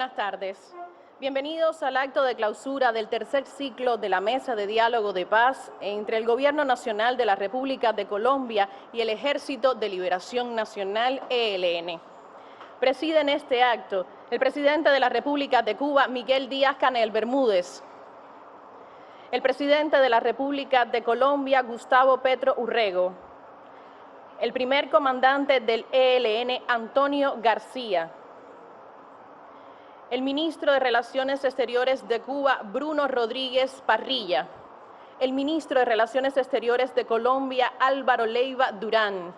Buenas tardes. Bienvenidos al acto de clausura del tercer ciclo de la Mesa de Diálogo de Paz entre el Gobierno Nacional de la República de Colombia y el Ejército de Liberación Nacional, ELN. Preside en este acto el presidente de la República de Cuba, Miguel Díaz-Canel Bermúdez, el presidente de la República de Colombia, Gustavo Petro Urrego, el primer comandante del ELN, Antonio García, el ministro de Relaciones Exteriores de Cuba, Bruno Rodríguez Parrilla, el ministro de Relaciones Exteriores de Colombia, Álvaro Leiva Durán,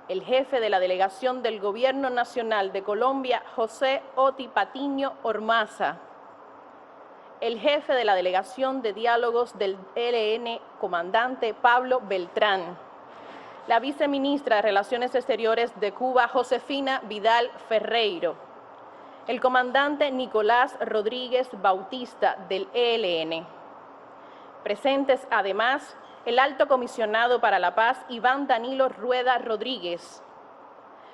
el jefe de la delegación del Gobierno Nacional de Colombia, José Oti Patiño Ormaza, el jefe de la delegación de diálogos del ELN, comandante Pablo Beltrán, la viceministra de Relaciones Exteriores de Cuba, Josefina Vidal Ferreiro, el comandante Nicolás Rodríguez Bautista del ELN. Presentes además el alto comisionado para la paz Iván Danilo Rueda Rodríguez,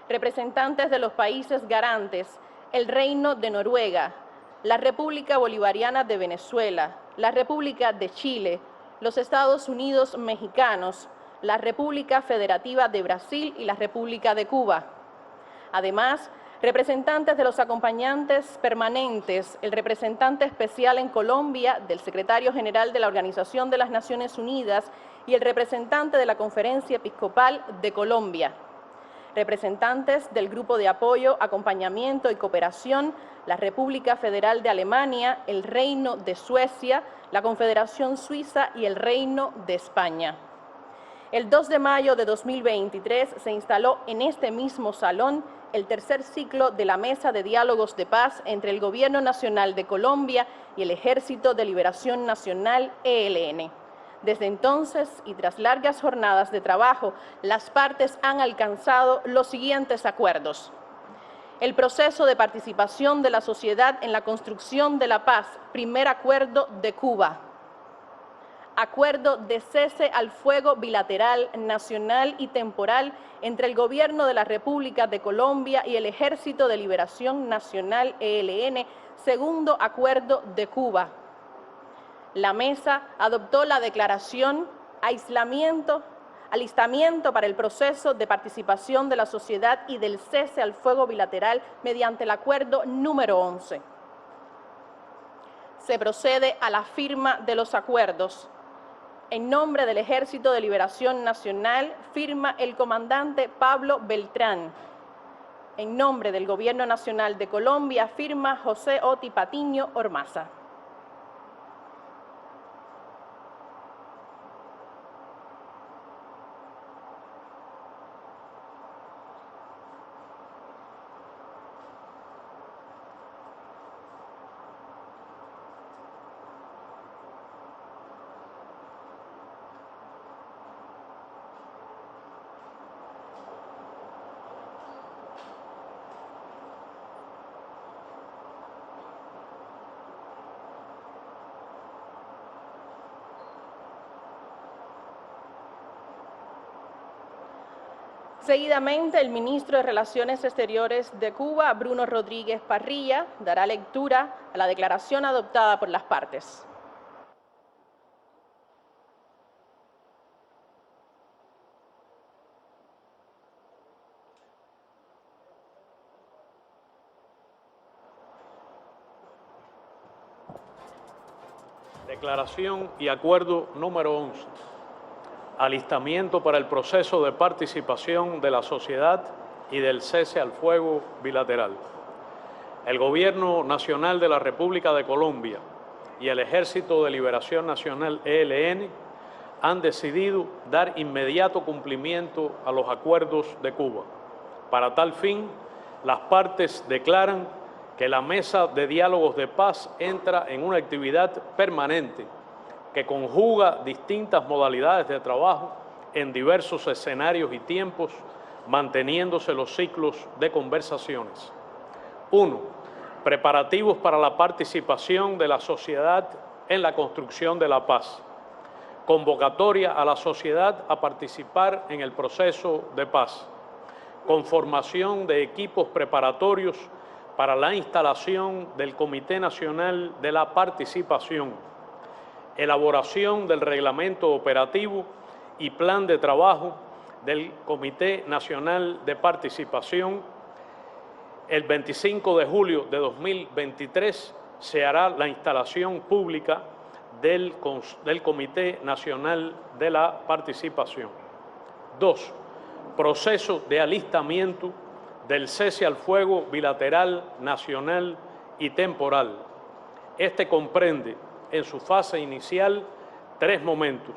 representantes de los países garantes, el Reino de Noruega, la República Bolivariana de Venezuela, la República de Chile, los Estados Unidos mexicanos, la República Federativa de Brasil y la República de Cuba. Además, representantes de los acompañantes permanentes, el representante especial en Colombia del secretario general de la Organización de las Naciones Unidas y el representante de la Conferencia Episcopal de Colombia, representantes del Grupo de Apoyo, Acompañamiento y Cooperación, la República Federal de Alemania, el Reino de Suecia, la Confederación Suiza y el Reino de España. El 2 de mayo de 2023 se instaló en este mismo salón el tercer ciclo de la Mesa de Diálogos de Paz entre el Gobierno Nacional de Colombia y el Ejército de Liberación Nacional, ELN. Desde entonces, y tras largas jornadas de trabajo, las partes han alcanzado los siguientes acuerdos. El proceso de participación de la sociedad en la construcción de la paz, primer acuerdo de Cuba. Acuerdo de cese al fuego bilateral, nacional y temporal entre el Gobierno de la República de Colombia y el Ejército de Liberación Nacional, ELN, segundo acuerdo de Cuba. La mesa adoptó la declaración alistamiento para el proceso de participación de la sociedad y del cese al fuego bilateral mediante el acuerdo número 11. Se procede a la firma de los acuerdos. En nombre del Ejército de Liberación Nacional, firma el comandante Pablo Beltrán. En nombre del Gobierno Nacional de Colombia, firma José Oti Patiño Ormaza. Seguidamente, el ministro de Relaciones Exteriores de Cuba, Bruno Rodríguez Parrilla, dará lectura a la declaración adoptada por las partes. Declaración y acuerdo número 11. Alistamiento para el proceso de participación de la sociedad y del cese al fuego bilateral. El Gobierno Nacional de la República de Colombia y el Ejército de Liberación Nacional, ELN, han decidido dar inmediato cumplimiento a los acuerdos de Cuba. Para tal fin, las partes declaran que la Mesa de Diálogos de Paz entra en una actividad permanente que conjuga distintas modalidades de trabajo en diversos escenarios y tiempos, manteniéndose los ciclos de conversaciones. 1. Preparativos para la participación de la sociedad en la construcción de la paz. Convocatoria a la sociedad a participar en el proceso de paz. Conformación de equipos preparatorios para la instalación del Comité Nacional de la Participación, elaboración del reglamento operativo y plan de trabajo del Comité Nacional de Participación. El 25 de julio de 2023 se hará la instalación pública del Comité Nacional de la Participación. 2. Proceso de alistamiento del cese al fuego bilateral, nacional y temporal. Este comprende en su fase inicial 3 momentos.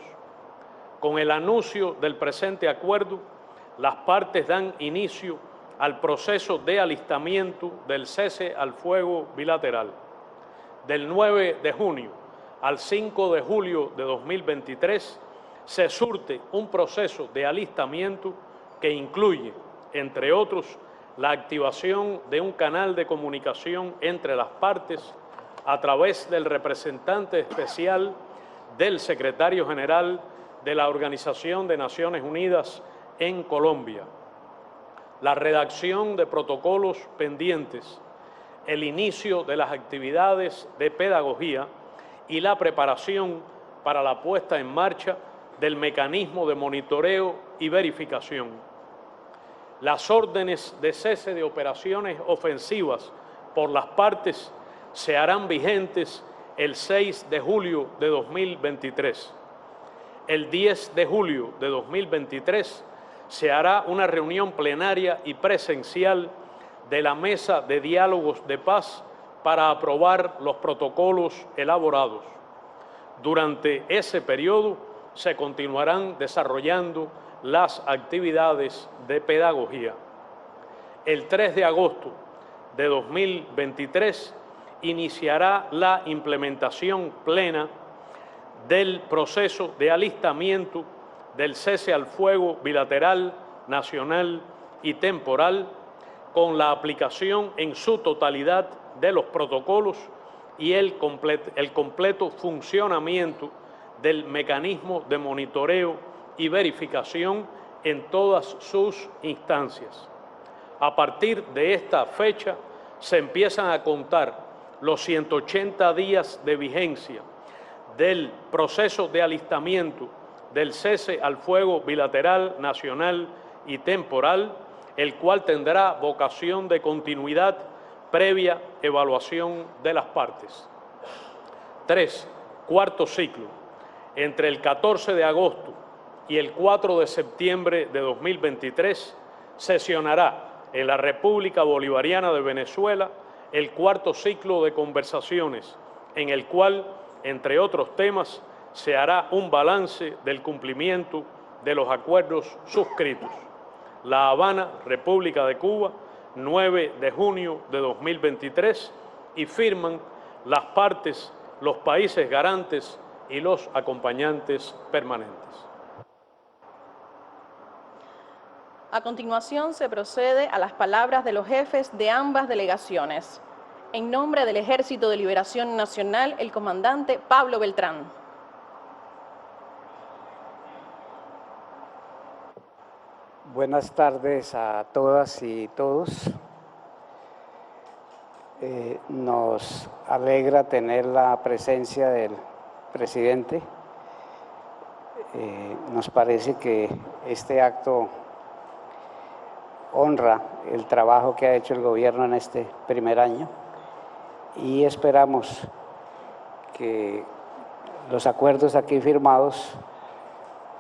Con el anuncio del presente acuerdo, las partes dan inicio al proceso de alistamiento del cese al fuego bilateral. Del 9 de junio al 5 de julio de 2023 se surte un proceso de alistamiento que incluye, entre otros, la activación de un canal de comunicación entre las partes a través del representante especial del secretario general de la Organización de Naciones Unidas en Colombia, la redacción de protocolos pendientes, el inicio de las actividades de pedagogía y la preparación para la puesta en marcha del mecanismo de monitoreo y verificación. Las órdenes de cese de operaciones ofensivas por las partes se harán vigentes el 6 de julio de 2023. El 10 de julio de 2023 se hará una reunión plenaria y presencial de la Mesa de Diálogos de Paz para aprobar los protocolos elaborados. Durante ese periodo se continuarán desarrollando las actividades de pedagogía. El 3 de agosto de 2023 iniciará la implementación plena del proceso de alistamiento del cese al fuego bilateral, nacional y temporal, con la aplicación en su totalidad de los protocolos y el completo funcionamiento del mecanismo de monitoreo y verificación en todas sus instancias. A partir de esta fecha se empiezan a contar los 180 días de vigencia del proceso de alistamiento del cese al fuego bilateral, nacional y temporal, el cual tendrá vocación de continuidad previa evaluación de las partes. 3. Cuarto ciclo. Entre el 14 de agosto y el 4 de septiembre de 2023 sesionará en la República Bolivariana de Venezuela el cuarto ciclo de conversaciones, en el cual, entre otros temas, se hará un balance del cumplimiento de los acuerdos suscritos. La Habana, República de Cuba, 9 de junio de 2023, y firman las partes, los países garantes y los acompañantes permanentes. A continuación se procede a las palabras de los jefes de ambas delegaciones. En nombre del Ejército de Liberación Nacional, el comandante Pablo Beltrán. Buenas tardes a todas y todos. Nos alegra tener la presencia del presidente. Nos parece que este acto honra el trabajo que ha hecho el gobierno en este primer año y esperamos que los acuerdos aquí firmados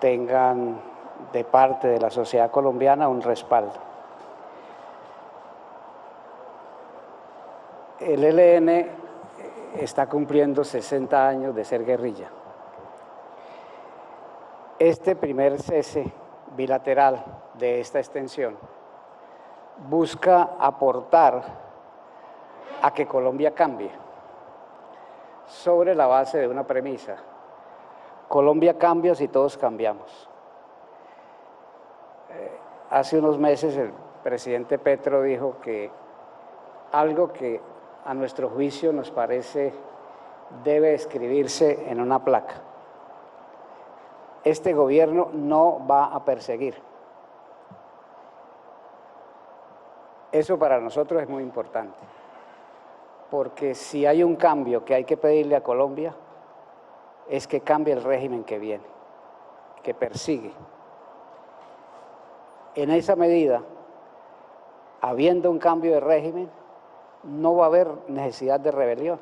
tengan de parte de la sociedad colombiana un respaldo. El ELN está cumpliendo 60 años de ser guerrilla. Este primer cese bilateral de esta extensión busca aportar a que Colombia cambie sobre la base de una premisa. Colombia cambia si todos cambiamos. Hace unos meses el presidente Petro dijo que algo que a nuestro juicio nos parece debe escribirse en una placa. Este gobierno no va a perseguir. Eso para nosotros es muy importante. porque si hay un cambio que hay que pedirle a Colombia, es que cambie el régimen que viene, que persigue. En esa medida, habiendo un cambio de régimen, no va a haber necesidad de rebelión.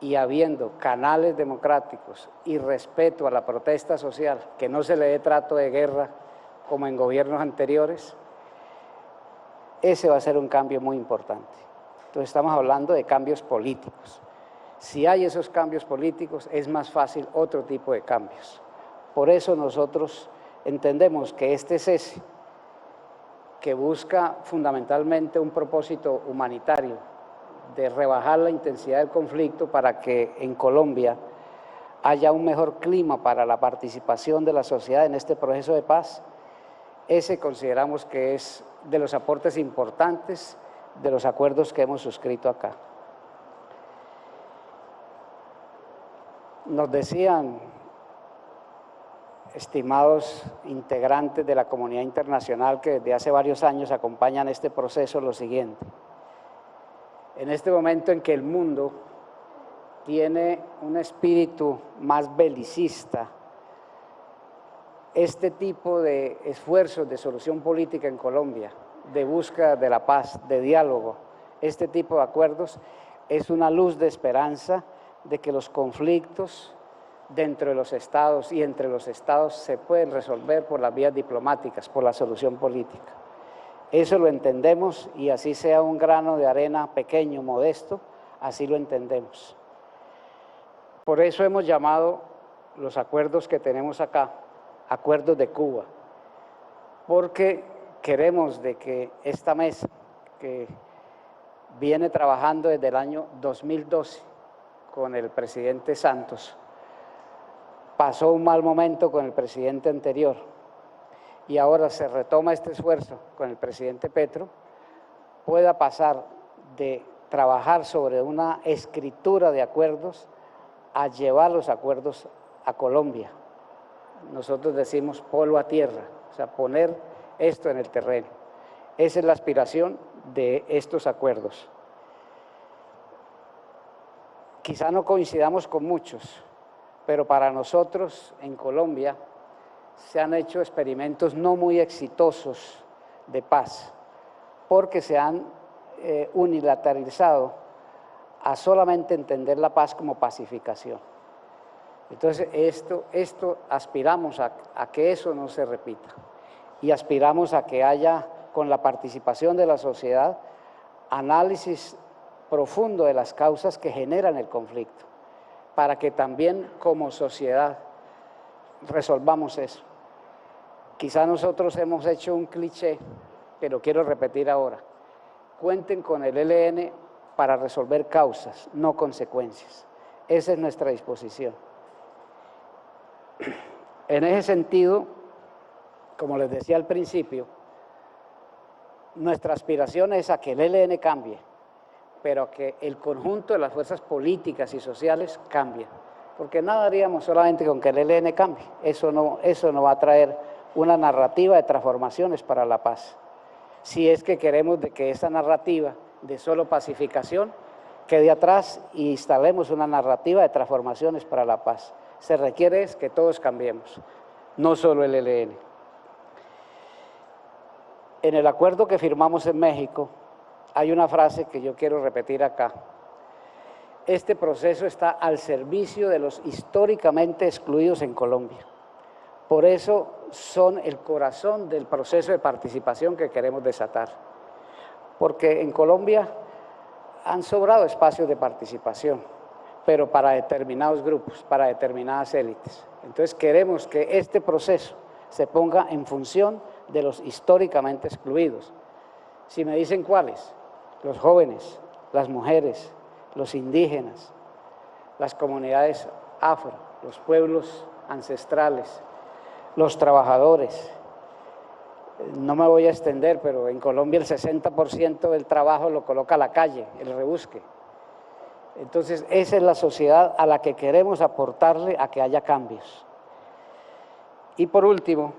Y habiendo canales democráticos y respeto a la protesta social, que no se le dé trato de guerra como en gobiernos anteriores, ese va a ser un cambio muy importante. Entonces estamos hablando de cambios políticos. Si hay esos cambios políticos, es más fácil otro tipo de cambios. Por eso nosotros entendemos que este cese, que busca fundamentalmente un propósito humanitario, de rebajar la intensidad del conflicto para que en Colombia haya un mejor clima para la participación de la sociedad en este proceso de paz, ese consideramos que es de los aportes importantes de los acuerdos que hemos suscrito acá. Nos decían, estimados integrantes de la comunidad internacional que desde hace varios años acompañan este proceso, lo siguiente: en este momento en que el mundo tiene un espíritu más belicista, este tipo de esfuerzos de solución política en Colombia, de búsqueda de la paz, de diálogo, este tipo de acuerdos es una luz de esperanza de que los conflictos dentro de los estados y entre los estados se pueden resolver por las vías diplomáticas, por la solución política. Eso lo entendemos y así sea un grano de arena pequeño, modesto, así lo entendemos. Por eso hemos llamado los acuerdos que tenemos acá, acuerdos de Cuba, porque queremos de que esta mesa, que viene trabajando desde el año 2012 con el presidente Santos, pasó un mal momento con el presidente anterior, y ahora se retoma este esfuerzo con el presidente Petro, pueda pasar de trabajar sobre una escritura de acuerdos a llevar los acuerdos a Colombia. Nosotros decimos polo a tierra, o sea, poner esto en el terreno. Esa es la aspiración de estos acuerdos. Quizá no coincidamos con muchos, pero para nosotros en Colombia se han hecho experimentos no muy exitosos de paz, porque se han unilateralizado a solamente entender la paz como pacificación. Entonces, esto aspiramos a que eso no se repita, y aspiramos a que haya, con la participación de la sociedad, análisis profundo de las causas que generan el conflicto, para que también como sociedad resolvamos eso. Quizá nosotros hemos hecho un cliché, pero quiero repetir ahora: cuenten con el ELN para resolver causas, no consecuencias. Esa es nuestra disposición. En ese sentido, como les decía al principio, nuestra aspiración es a que el ELN cambie, pero que el conjunto de las fuerzas políticas y sociales cambie, porque nada haríamos solamente con que el ELN cambie. Eso no va a traer una narrativa de transformaciones para la paz. Si es que queremos de que esa narrativa de solo pacificación quede atrás y instalemos una narrativa de transformaciones para la paz, se requiere es que todos cambiemos, no solo el ELN. En el acuerdo que firmamos en México hay una frase que yo quiero repetir acá: este proceso está al servicio de los históricamente excluidos en Colombia. Por eso son el corazón del proceso de participación que queremos desatar, porque en Colombia han sobrado espacios de participación, pero para determinados grupos, para determinadas élites. Entonces queremos que este proceso se ponga en función de los históricamente excluidos. Si me dicen cuáles: los jóvenes, las mujeres, los indígenas, las comunidades afro, los pueblos ancestrales, los trabajadores. No me voy a extender, pero en Colombia el 60% del trabajo lo coloca la calle, el rebusque. Entonces, esa es la sociedad a la que queremos aportarle a que haya cambios. Y por último,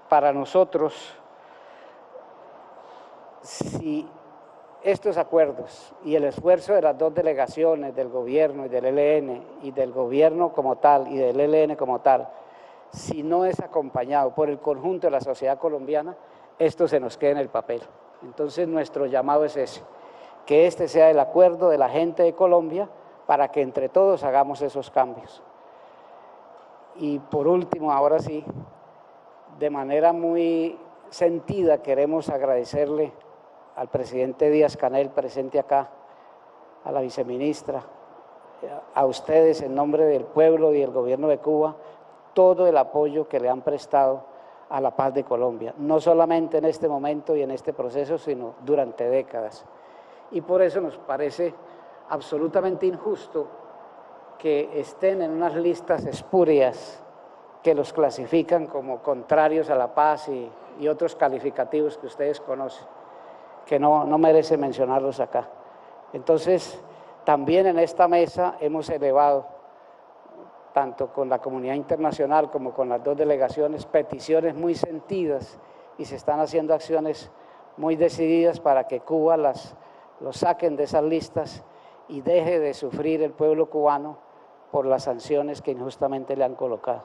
para nosotros, si estos acuerdos y el esfuerzo de las dos delegaciones, del gobierno y del ELN, y del gobierno como tal y del ELN como tal, si no es acompañado por el conjunto de la sociedad colombiana, esto se nos queda en el papel. Entonces nuestro llamado es ese, que este sea el acuerdo de la gente de Colombia para que entre todos hagamos esos cambios. Y por último, ahora sí, de manera muy sentida queremos agradecerle al presidente Díaz-Canel presente acá, a la viceministra, a ustedes en nombre del pueblo y del gobierno de Cuba, todo el apoyo que le han prestado a la paz de Colombia, no solamente en este momento y en este proceso, sino durante décadas. Y por eso nos parece absolutamente injusto que estén en unas listas espurias que los clasifican como contrarios a la paz y otros calificativos que ustedes conocen, que no merece mencionarlos acá. Entonces, también en esta mesa hemos elevado, tanto con la comunidad internacional como con las dos delegaciones, peticiones muy sentidas y se están haciendo acciones muy decididas para que Cuba los saquen de esas listas y deje de sufrir el pueblo cubano por las sanciones que injustamente le han colocado.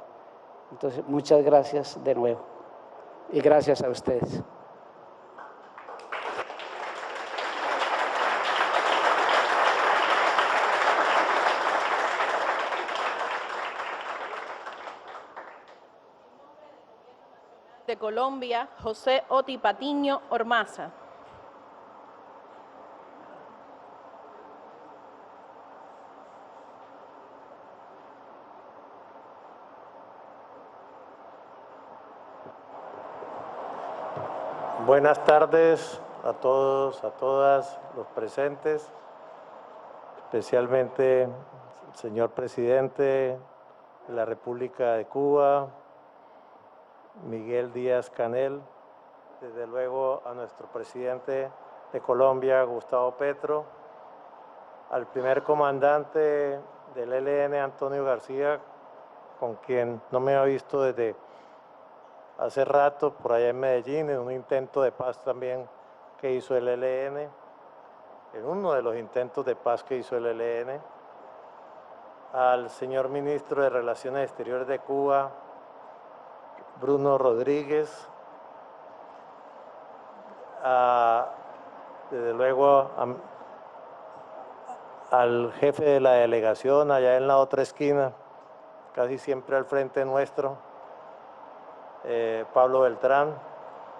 Entonces, muchas gracias de nuevo y gracias a ustedes. De Colombia, José Oti Patiño Ormaza. Buenas tardes a todos, a todas los presentes, especialmente el señor presidente de la República de Cuba, Miguel Díaz-Canel, desde luego a nuestro presidente de Colombia, Gustavo Petro, al primer comandante del ELN, Antonio García, con quien no me había visto desde hace rato, por allá en Medellín, en un intento de paz también que hizo el ELN, en uno de los intentos de paz que hizo el ELN, al señor ministro de Relaciones Exteriores de Cuba, Bruno Rodríguez, desde luego al jefe de la delegación allá en la otra esquina, casi siempre al frente nuestro, Pablo Beltrán,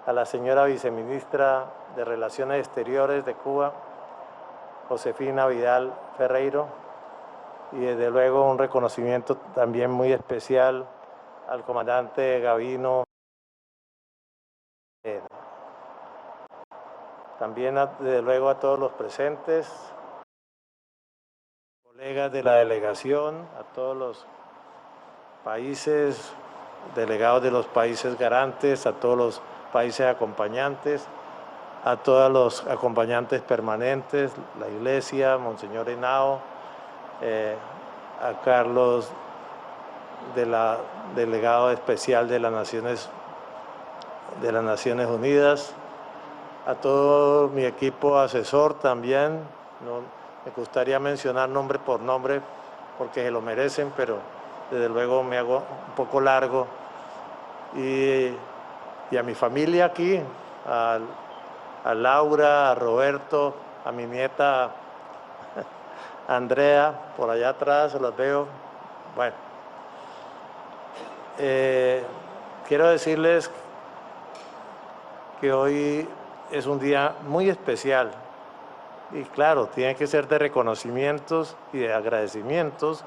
a la señora viceministra de Relaciones Exteriores de Cuba, Josefina Vidal Ferreiro, y desde luego un reconocimiento también muy especial al comandante Gavino. También desde luego a todos los presentes, colegas de la delegación, a todos los países, delegados de los países garantes, a todos los países acompañantes, a todos los acompañantes permanentes, la Iglesia, Monseñor Henao, a Carlos, delegado especial de las Naciones Unidas, a todo mi equipo asesor también. No me gustaría mencionar nombre por nombre porque se lo merecen, pero desde luego me hago un poco largo. Y a mi familia aquí, a Laura, a Roberto, a mi nieta Andrea, por allá atrás, las veo. Bueno, quiero decirles que hoy es un día muy especial y claro, tiene que ser de reconocimientos y de agradecimientos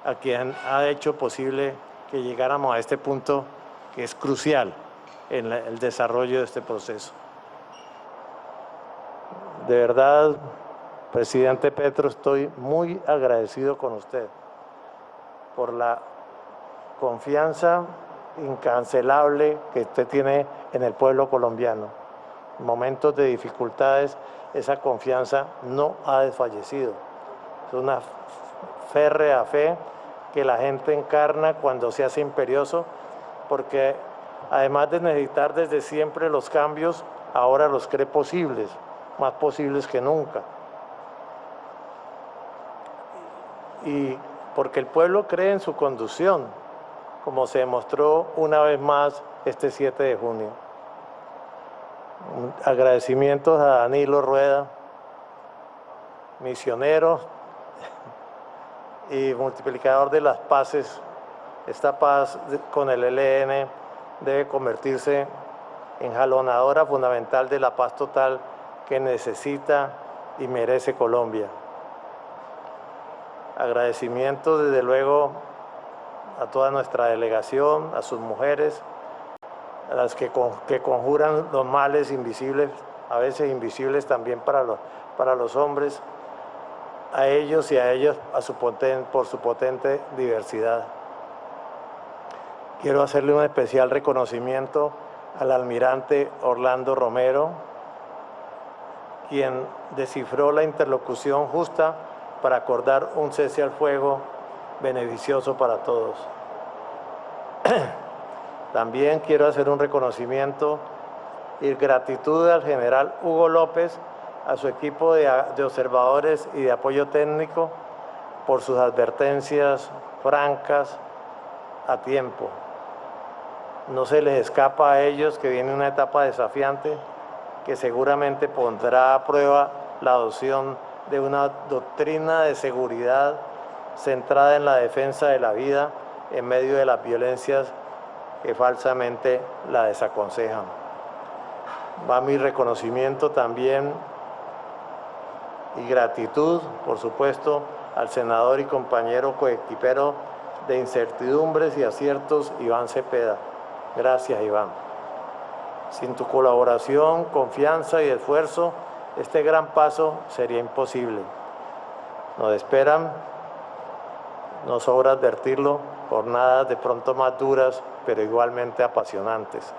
a quien ha hecho posible que llegáramos a este punto que es crucial en el desarrollo de este proceso. De verdad, presidente Petro, estoy muy agradecido con usted por la confianza incancelable que usted tiene en el pueblo colombiano. En momentos de dificultades, esa confianza no ha desfallecido. Es una férrea fe que la gente encarna cuando se hace imperioso, porque además de necesitar desde siempre los cambios, ahora los cree posibles. más posibles que nunca. Y porque el pueblo cree en su conducción, como se demostró una vez más este 7 de junio. Agradecimientos a Danilo Rueda, misionero y multiplicador de las paces. Esta paz con el ELN debe convertirse en jalonadora fundamental de la paz total que necesita y merece Colombia. Agradecimiento desde luego a toda nuestra delegación, a sus mujeres, a las que conjuran los males invisibles, a veces invisibles también para los hombres, a ellos y a ellas por su potente diversidad. Quiero hacerle un especial reconocimiento al almirante Orlando Romero, quien descifró la interlocución justa para acordar un cese al fuego beneficioso para todos. También quiero hacer un reconocimiento y gratitud al general Hugo López, a su equipo de observadores y de apoyo técnico por sus advertencias francas a tiempo. No se les escapa a ellos que viene una etapa desafiante que seguramente pondrá a prueba la adopción de una doctrina de seguridad centrada en la defensa de la vida en medio de las violencias que falsamente la desaconsejan. Va mi reconocimiento también y gratitud, por supuesto, al senador y compañero coequipero de Incertidumbres y Aciertos, Iván Cepeda. Gracias, Iván. Sin tu colaboración, confianza y esfuerzo, este gran paso sería imposible. Nos esperan, no sobra advertirlo, jornadas de pronto más duras, pero igualmente apasionantes.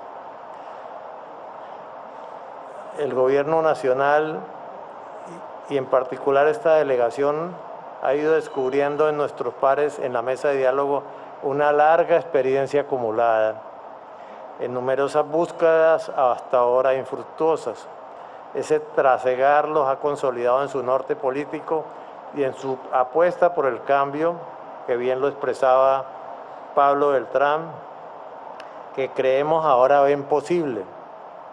El Gobierno Nacional y en particular esta delegación ha ido descubriendo en nuestros pares en la mesa de diálogo una larga experiencia acumulada en numerosas búsquedas hasta ahora infructuosas. Ese trasegar los ha consolidado en su norte político y en su apuesta por el cambio, que bien lo expresaba Pablo Beltrán, que creemos ahora ven posible.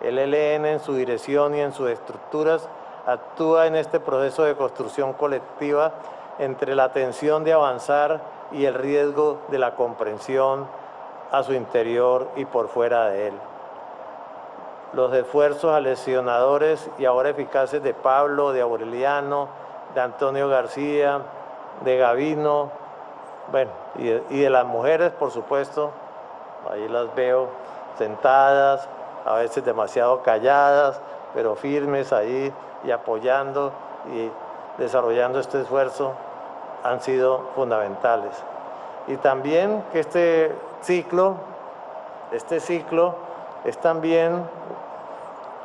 El ELN en su dirección y en sus estructuras actúa en este proceso de construcción colectiva entre la tensión de avanzar y el riesgo de la comprensión a su interior y por fuera de él. Los esfuerzos aleccionadores y ahora eficaces de Pablo, de Aureliano, de Antonio García, de Gavino, bueno, y de las mujeres, por supuesto, ahí las veo sentadas, a veces demasiado calladas, pero firmes ahí y apoyando y desarrollando este esfuerzo, han sido fundamentales. Y también que este ciclo es también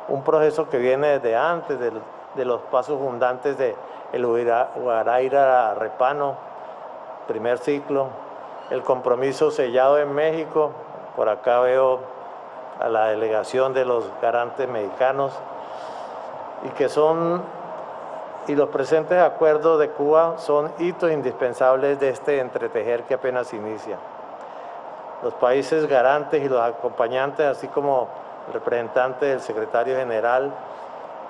un proceso que viene desde antes de los pasos fundantes de el Guaraíra Repano, primer ciclo, el compromiso sellado en México, por acá veo a la delegación de los garantes mexicanos, y los presentes acuerdos de Cuba son hitos indispensables de este entretejer que apenas inicia. Los países garantes y los acompañantes, así como el representante del secretario general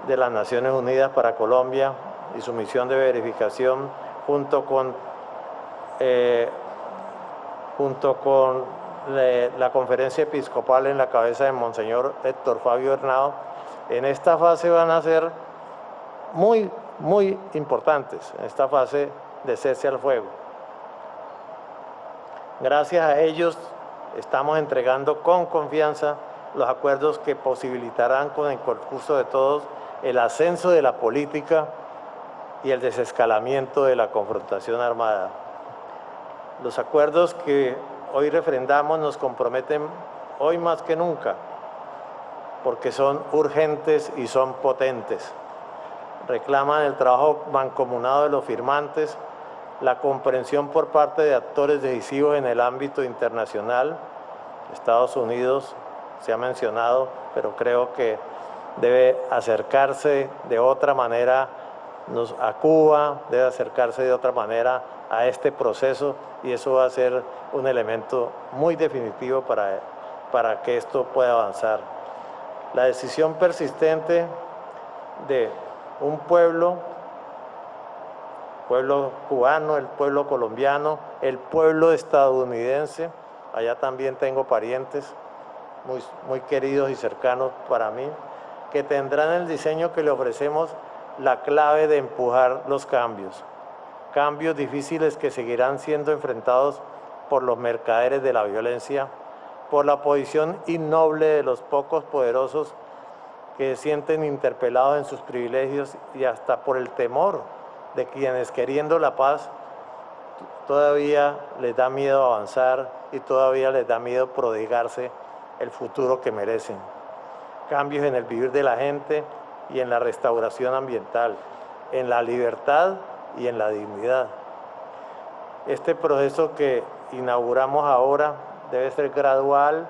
de las Naciones Unidas para Colombia y su misión de verificación, junto con la conferencia episcopal en la cabeza de Monseñor Héctor Fabio Hernao, en esta fase van a ser muy importantes, en esta fase de cese al fuego. Gracias a ellos estamos entregando con confianza los acuerdos que posibilitarán con el concurso de todos el ascenso de la política y el desescalamiento de la confrontación armada. Los acuerdos que hoy refrendamos nos comprometen hoy más que nunca, porque son urgentes y son potentes. Reclaman el trabajo mancomunado de los firmantes, la comprensión por parte de actores decisivos en el ámbito internacional. Estados Unidos se ha mencionado, pero creo que debe acercarse de otra manera a Cuba, debe acercarse de otra manera a este proceso, y eso va a ser un elemento muy definitivo para que esto pueda avanzar. La decisión persistente de un pueblo cubano, el pueblo colombiano, el pueblo estadounidense, allá también tengo parientes muy queridos y cercanos para mí, que tendrán el diseño que le ofrecemos la clave de empujar los cambios difíciles que seguirán siendo enfrentados por los mercaderes de la violencia, por la posición innoble de los pocos poderosos que se sienten interpelados en sus privilegios, y hasta por el temor de quienes, queriendo la paz, todavía les da miedo avanzar y todavía les da miedo prodigarse el futuro que merecen. Cambios en el vivir de la gente y en la restauración ambiental, en la libertad y en la dignidad. Este proceso que inauguramos ahora debe ser gradual,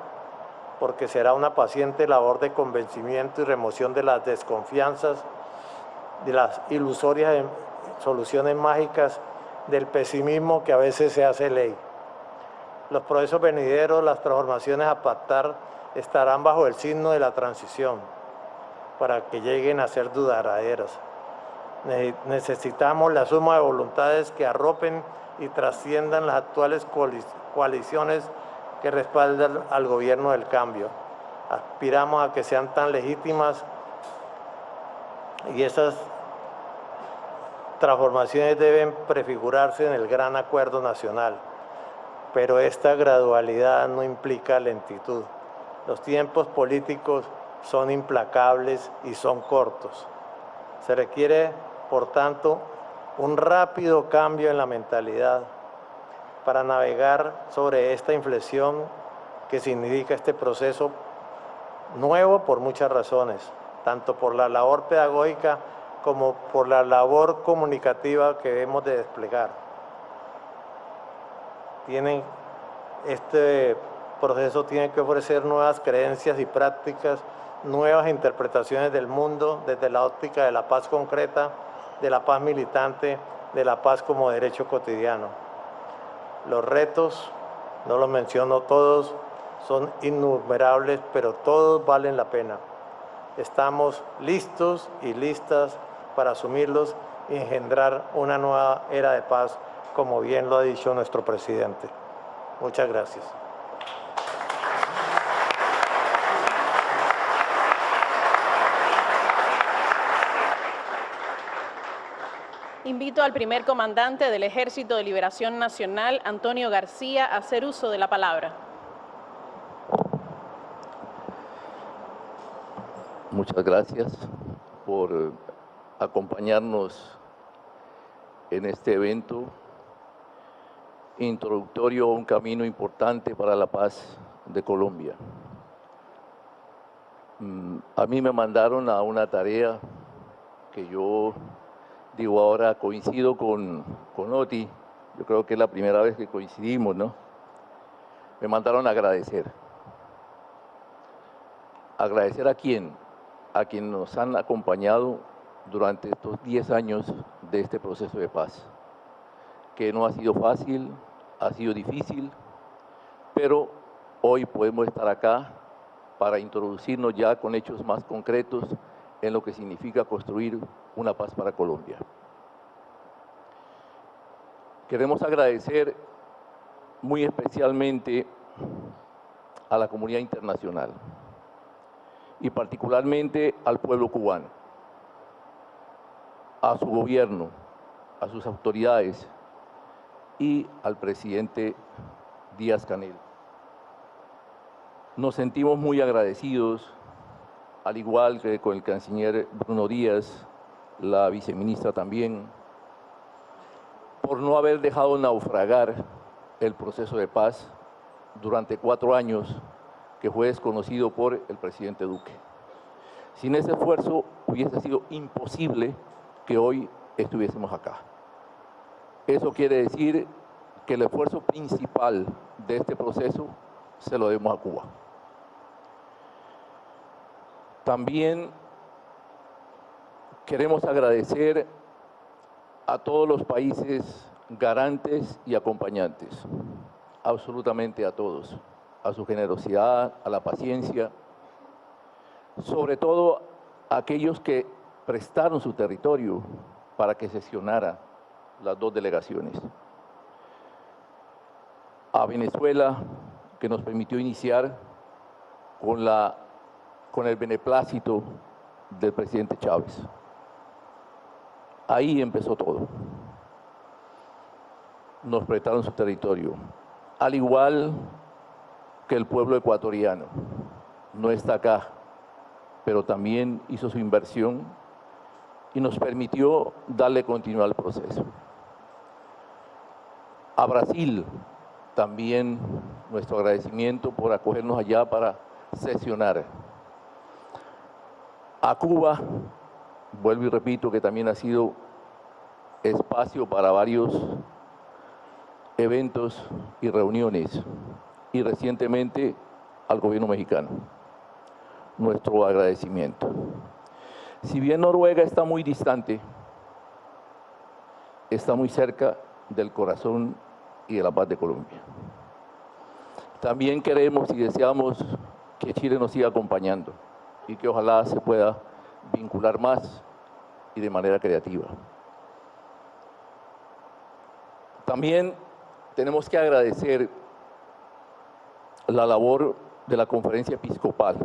porque será una paciente labor de convencimiento y remoción de las desconfianzas, de las ilusorias soluciones mágicas, del pesimismo que a veces se hace ley. Los procesos venideros, las transformaciones a pactar, estarán bajo el signo de la transición, para que lleguen a ser duraderas. Necesitamos la suma de voluntades que arropen y trasciendan las actuales coaliciones que respaldan al gobierno del cambio. Aspiramos a que sean tan legítimas, y esas transformaciones deben prefigurarse en el gran acuerdo nacional. Pero esta gradualidad no implica lentitud. Los tiempos políticos son implacables y son cortos. Se requiere, por tanto, un rápido cambio en la mentalidad para navegar sobre esta inflexión que significa este proceso nuevo por muchas razones, tanto por la labor pedagógica como por la labor comunicativa que debemos de desplegar. Este proceso tiene que ofrecer nuevas creencias y prácticas, nuevas interpretaciones del mundo desde la óptica de la paz concreta, de la paz militante, de la paz como derecho cotidiano. Los retos, no los menciono todos, son innumerables, pero todos valen la pena. Estamos listos y listas para asumirlos y engendrar una nueva era de paz, como bien lo ha dicho nuestro presidente. Muchas gracias. Invito al primer comandante del Ejército de Liberación Nacional, Antonio García, a hacer uso de la palabra. Muchas gracias por acompañarnos en este evento introductorio a un camino importante para la paz de Colombia. A mí me mandaron a una tarea que yo digo ahora coincido con Oti, yo creo que es la primera vez que coincidimos, ¿no? Me mandaron a agradecer. ¿Agradecer a quién? A quienes nos han acompañado durante estos 10 años de este proceso de paz, que no ha sido fácil, ha sido difícil, pero hoy podemos estar acá para introducirnos ya con hechos más concretos en lo que significa construir una paz para Colombia. Queremos agradecer muy especialmente a la comunidad internacional y particularmente al pueblo cubano, a su gobierno, a sus autoridades y al presidente Díaz-Canel. Nos sentimos muy agradecidos, al igual que con el canciller Bruno Díaz, la viceministra también, por no haber dejado naufragar el proceso de paz durante 4 años que fue desconocido por el presidente Duque. Sin ese esfuerzo hubiese sido imposible que hoy estuviésemos acá. Eso quiere decir que el esfuerzo principal de este proceso se lo debemos a Cuba. También queremos agradecer a todos los países garantes y acompañantes, absolutamente a todos, a su generosidad, a la paciencia, sobre todo a aquellos que prestaron su territorio para que sesionara las dos delegaciones. A Venezuela, que nos permitió iniciar con el beneplácito del presidente Chávez. Ahí empezó todo. Nos prestaron su territorio, al igual que el pueblo ecuatoriano. No está acá, pero también hizo su inversión y nos permitió darle continuidad al proceso. A Brasil, también nuestro agradecimiento por acogernos allá para sesionar. A Cuba, vuelvo y repito que también ha sido espacio para varios eventos y reuniones, y recientemente al gobierno mexicano, nuestro agradecimiento. Si bien Noruega está muy distante, está muy cerca del corazón y de la paz de Colombia. También queremos y deseamos que Chile nos siga acompañando y que ojalá se pueda vincular más y de manera creativa. También tenemos que agradecer la labor de la Conferencia Episcopal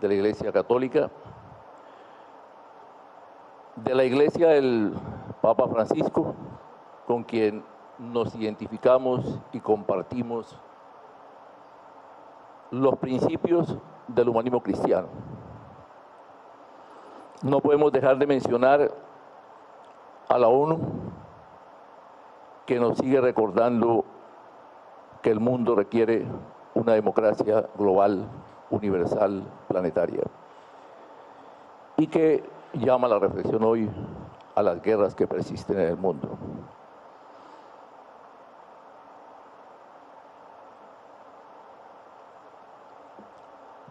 de la Iglesia Católica, de la Iglesia del Papa Francisco, con quien nos identificamos y compartimos los principios del humanismo cristiano. No podemos dejar de mencionar a la ONU, que nos sigue recordando que el mundo requiere una democracia global, universal, planetaria, y que llama a la reflexión hoy a las guerras que persisten en el mundo.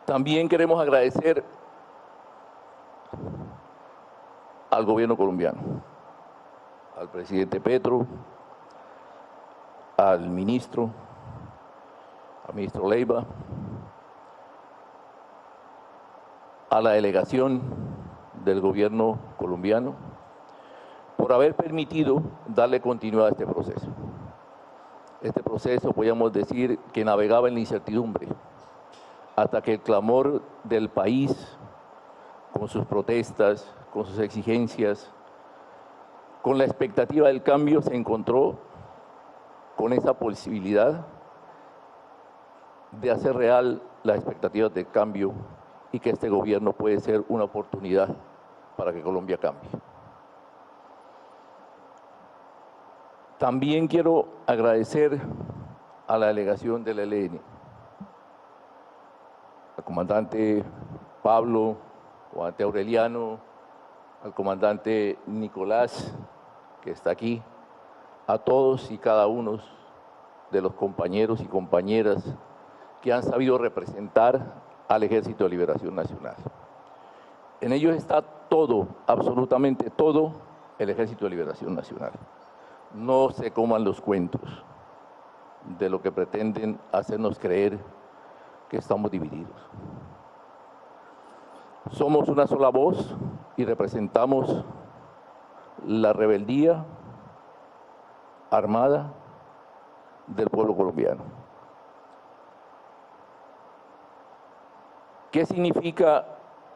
También queremos agradecer al gobierno colombiano, al presidente Petro, al ministro Leiva, a la delegación del gobierno colombiano, por haber permitido darle continuidad a este proceso. Este proceso, podríamos decir, que navegaba en la incertidumbre, hasta que el clamor del país, con sus protestas, con sus exigencias, con la expectativa del cambio, se encontró con esa posibilidad de hacer real las expectativas de cambio y que este gobierno puede ser una oportunidad para que Colombia cambie. También quiero agradecer a la delegación del ELN, al comandante Pablo, al comandante Aureliano, al comandante Nicolás, que está aquí, a todos y cada uno de los compañeros y compañeras que han sabido representar al Ejército de Liberación Nacional. En ellos está todo, absolutamente todo, el Ejército de Liberación Nacional. No se coman los cuentos de lo que pretenden hacernos creer que estamos divididos. Somos una sola voz y representamos la rebeldía armada del pueblo colombiano. ¿Qué significa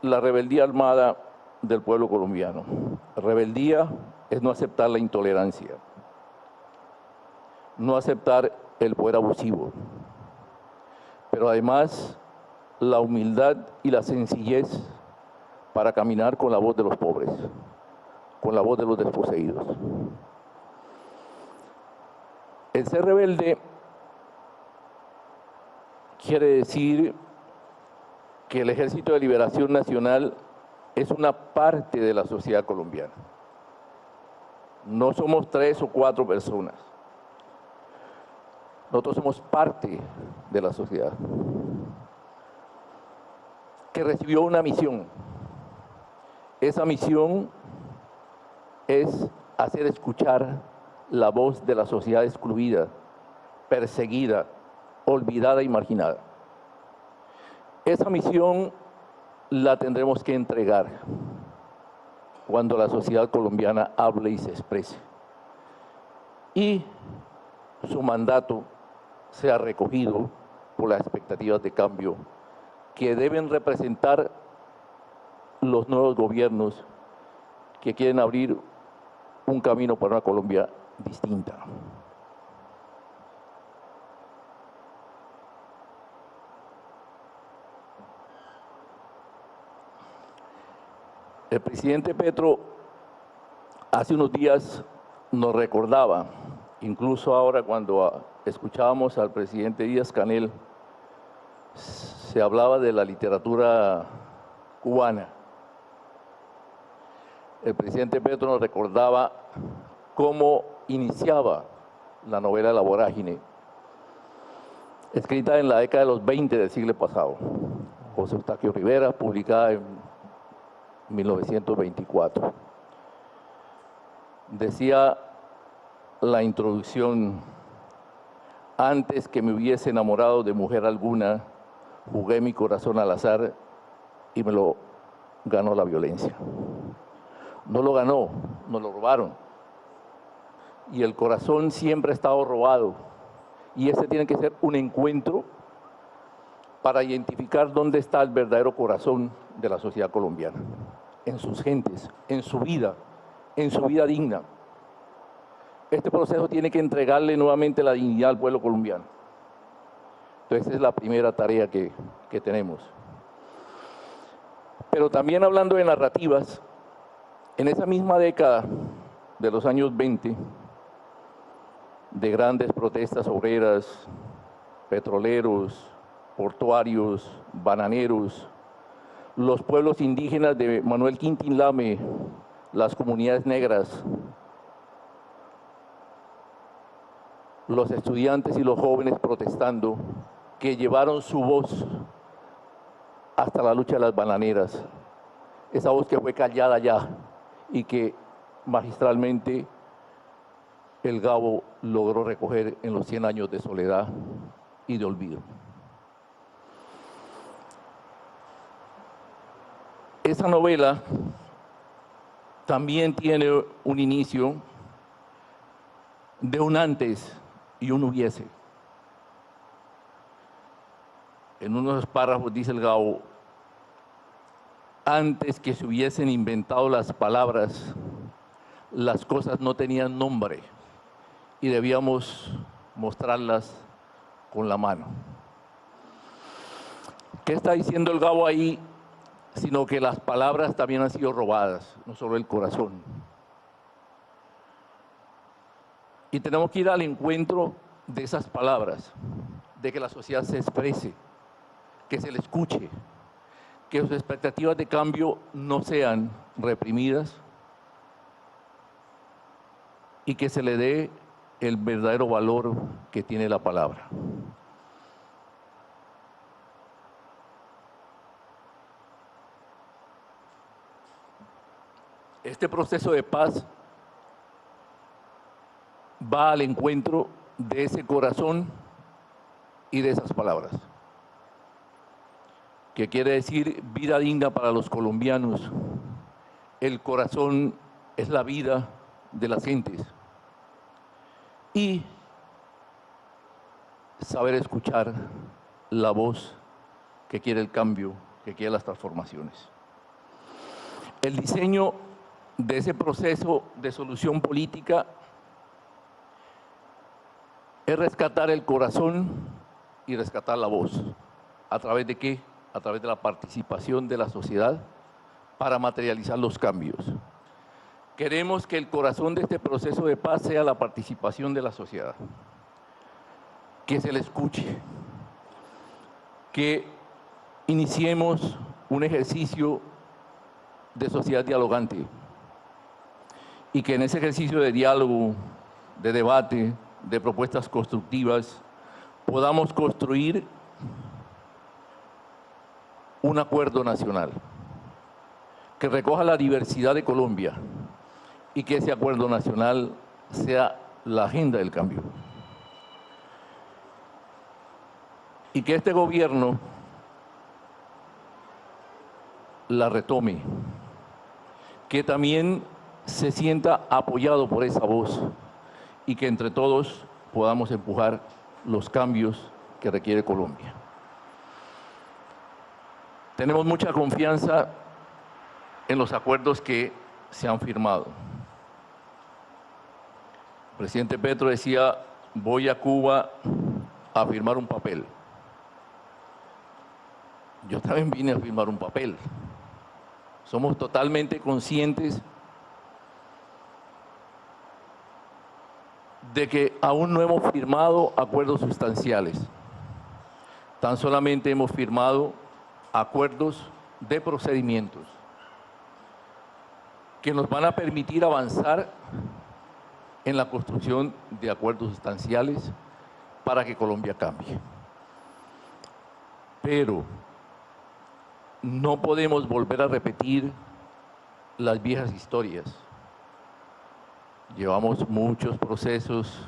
la rebeldía armada del pueblo colombiano? Rebeldía es no aceptar la intolerancia, no aceptar el poder abusivo, pero además la humildad y la sencillez para caminar con la voz de los pobres, con la voz de los desposeídos. El ser rebelde quiere decir que el Ejército de Liberación Nacional es una parte de la sociedad colombiana. No somos 3 o 4 personas. Nosotros somos parte de la sociedad que recibió una misión. Esa misión es hacer escuchar la voz de la sociedad excluida, perseguida, olvidada y marginada. Esa misión la tendremos que entregar cuando la sociedad colombiana hable y se exprese. Y su mandato sea recogido por las expectativas de cambio que deben representar los nuevos gobiernos que quieren abrir un camino para una Colombia distinta. El presidente Petro hace unos días nos recordaba, incluso ahora cuando escuchábamos al presidente Díaz-Canel, se hablaba de la literatura cubana. El presidente Petro nos recordaba cómo iniciaba la novela La Vorágine, escrita en la década de los 20 del siglo pasado, José Eustaquio Rivera, publicada en 1924. Decía la introducción: antes que me hubiese enamorado de mujer alguna, jugué mi corazón al azar y me lo ganó la violencia. No lo ganó, nos lo robaron. Y el corazón siempre ha estado robado. Y este tiene que ser un encuentro para identificar dónde está el verdadero corazón de la sociedad colombiana, en sus gentes, en su vida digna. Este proceso tiene que entregarle nuevamente la dignidad al pueblo colombiano. Entonces, esa es la primera tarea que tenemos. Pero también hablando de narrativas, en esa misma década de los años 20, de grandes protestas obreras, petroleros, portuarios, bananeros, los pueblos indígenas de Manuel Quintín Lame, las comunidades negras, los estudiantes y los jóvenes protestando, que llevaron su voz hasta la lucha de las bananeras, esa voz que fue callada ya y que magistralmente el Gabo logró recoger en los 100 años de soledad y de olvido. Esa novela también tiene un inicio de un antes y un hubiese. En uno de los párrafos dice el Gabo: antes que se hubiesen inventado las palabras, las cosas no tenían nombre y debíamos mostrarlas con la mano. ¿Qué está diciendo el Gabo ahí? Sino que las palabras también han sido robadas, no solo el corazón. Y tenemos que ir al encuentro de esas palabras, de que la sociedad se exprese, que se le escuche, que sus expectativas de cambio no sean reprimidas y que se le dé el verdadero valor que tiene la palabra. Este proceso de paz va al encuentro de ese corazón y de esas palabras, que quiere decir vida digna para los colombianos. El corazón es la vida de las gentes. Y saber escuchar la voz que quiere el cambio, que quiere las transformaciones. El diseño de ese proceso de solución política es rescatar el corazón y rescatar la voz. ¿A través de qué? A través de la participación de la sociedad para materializar los cambios. Queremos que el corazón de este proceso de paz sea la participación de la sociedad, que se le escuche, que iniciemos un ejercicio de sociedad dialogante y que en ese ejercicio de diálogo, de debate, de propuestas constructivas, podamos construir un acuerdo nacional. que recoja la diversidad de Colombia y que ese acuerdo nacional sea la agenda del cambio. Y que este gobierno la retome, que también se sienta apoyado por esa voz y que entre todos podamos empujar los cambios que requiere Colombia. Tenemos mucha confianza en los acuerdos que se han firmado. El presidente Petro decía, voy a Cuba a firmar un papel. Yo también vine a firmar un papel. Somos totalmente conscientes de que aún no hemos firmado acuerdos sustanciales. Tan solamente hemos firmado acuerdos de procedimientos que nos van a permitir avanzar en la construcción de acuerdos sustanciales para que Colombia cambie. Pero no podemos volver a repetir las viejas historias. Llevamos muchos procesos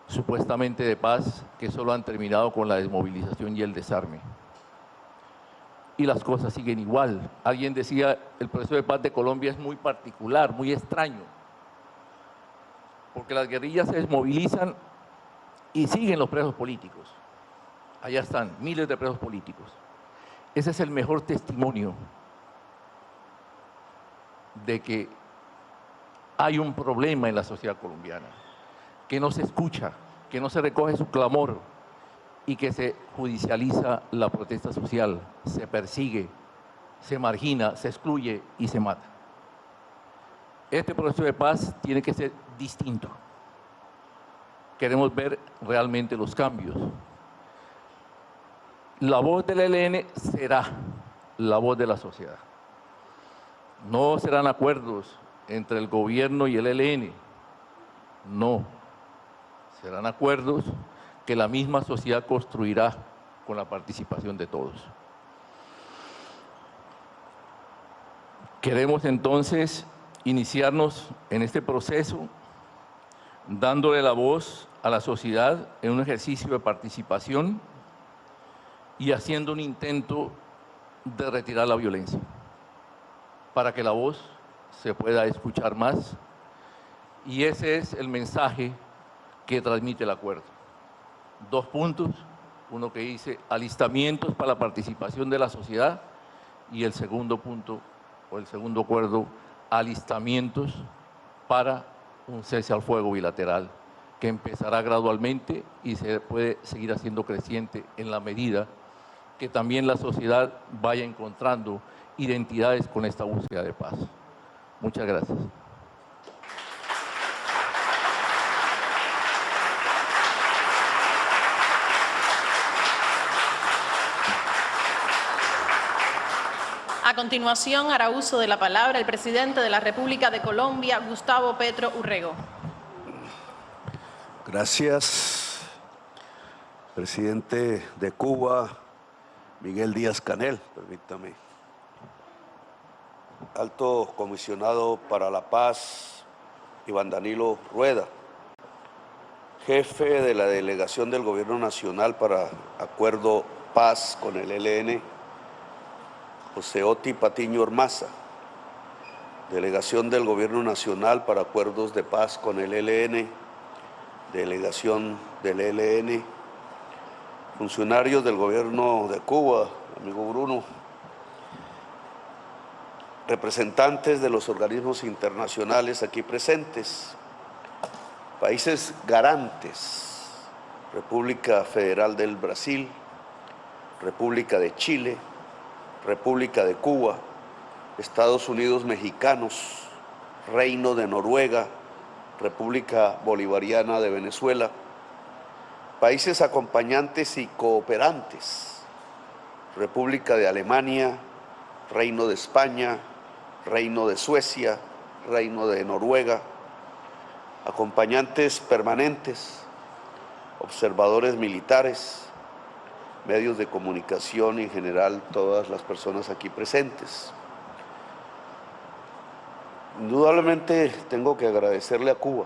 supuestamente de paz que solo han terminado con la desmovilización y el desarme. Y las cosas siguen igual. Alguien decía, el proceso de paz de Colombia es muy particular, muy extraño, porque las guerrillas se desmovilizan y siguen los presos políticos. Allá están, miles de presos políticos. Ese es el mejor testimonio de que hay un problema en la sociedad colombiana, que no se escucha, que no se recoge su clamor y que se judicializa la protesta social, se persigue, se margina, se excluye y se mata. Este proceso de paz tiene que ser distinto. Queremos ver realmente los cambios. La voz del ELN será la voz de la sociedad. No serán acuerdos entre el gobierno y el ELN. No. Serán acuerdos que la misma sociedad construirá con la participación de todos. Queremos entonces iniciarnos en este proceso dándole la voz a la sociedad en un ejercicio de participación y haciendo un intento de retirar la violencia para que la voz se pueda escuchar más. Y ese es el mensaje que transmite el acuerdo. 2 puntos, uno que dice alistamientos para la participación de la sociedad y el segundo punto, o el segundo acuerdo, alistamientos para un cese al fuego bilateral que empezará gradualmente y se puede seguir haciendo creciente en la medida que también la sociedad vaya encontrando identidades con esta búsqueda de paz. Muchas gracias. A continuación, hará uso de la palabra el presidente de la República de Colombia, Gustavo Petro Urrego. Gracias, presidente de Cuba, Miguel Díaz-Canel, permítame. Alto comisionado para la paz, Iván Danilo Rueda. Jefe de la delegación del Gobierno Nacional para Acuerdo Paz con el ELN, José Oti Patiño Ormaza. Delegación del Gobierno Nacional para Acuerdos de Paz con el ELN, delegación del ELN, funcionarios del Gobierno de Cuba, amigo Bruno, representantes de los organismos internacionales aquí presentes, países garantes, República Federal del Brasil, República de Chile, República de Cuba, Estados Unidos mexicanos, Reino de Noruega, República Bolivariana de Venezuela, países acompañantes y cooperantes, República de Alemania, Reino de España, Reino de Suecia, Reino de Noruega, acompañantes permanentes, observadores militares, medios de comunicación y en general todas las personas aquí presentes. Indudablemente tengo que agradecerle a Cuba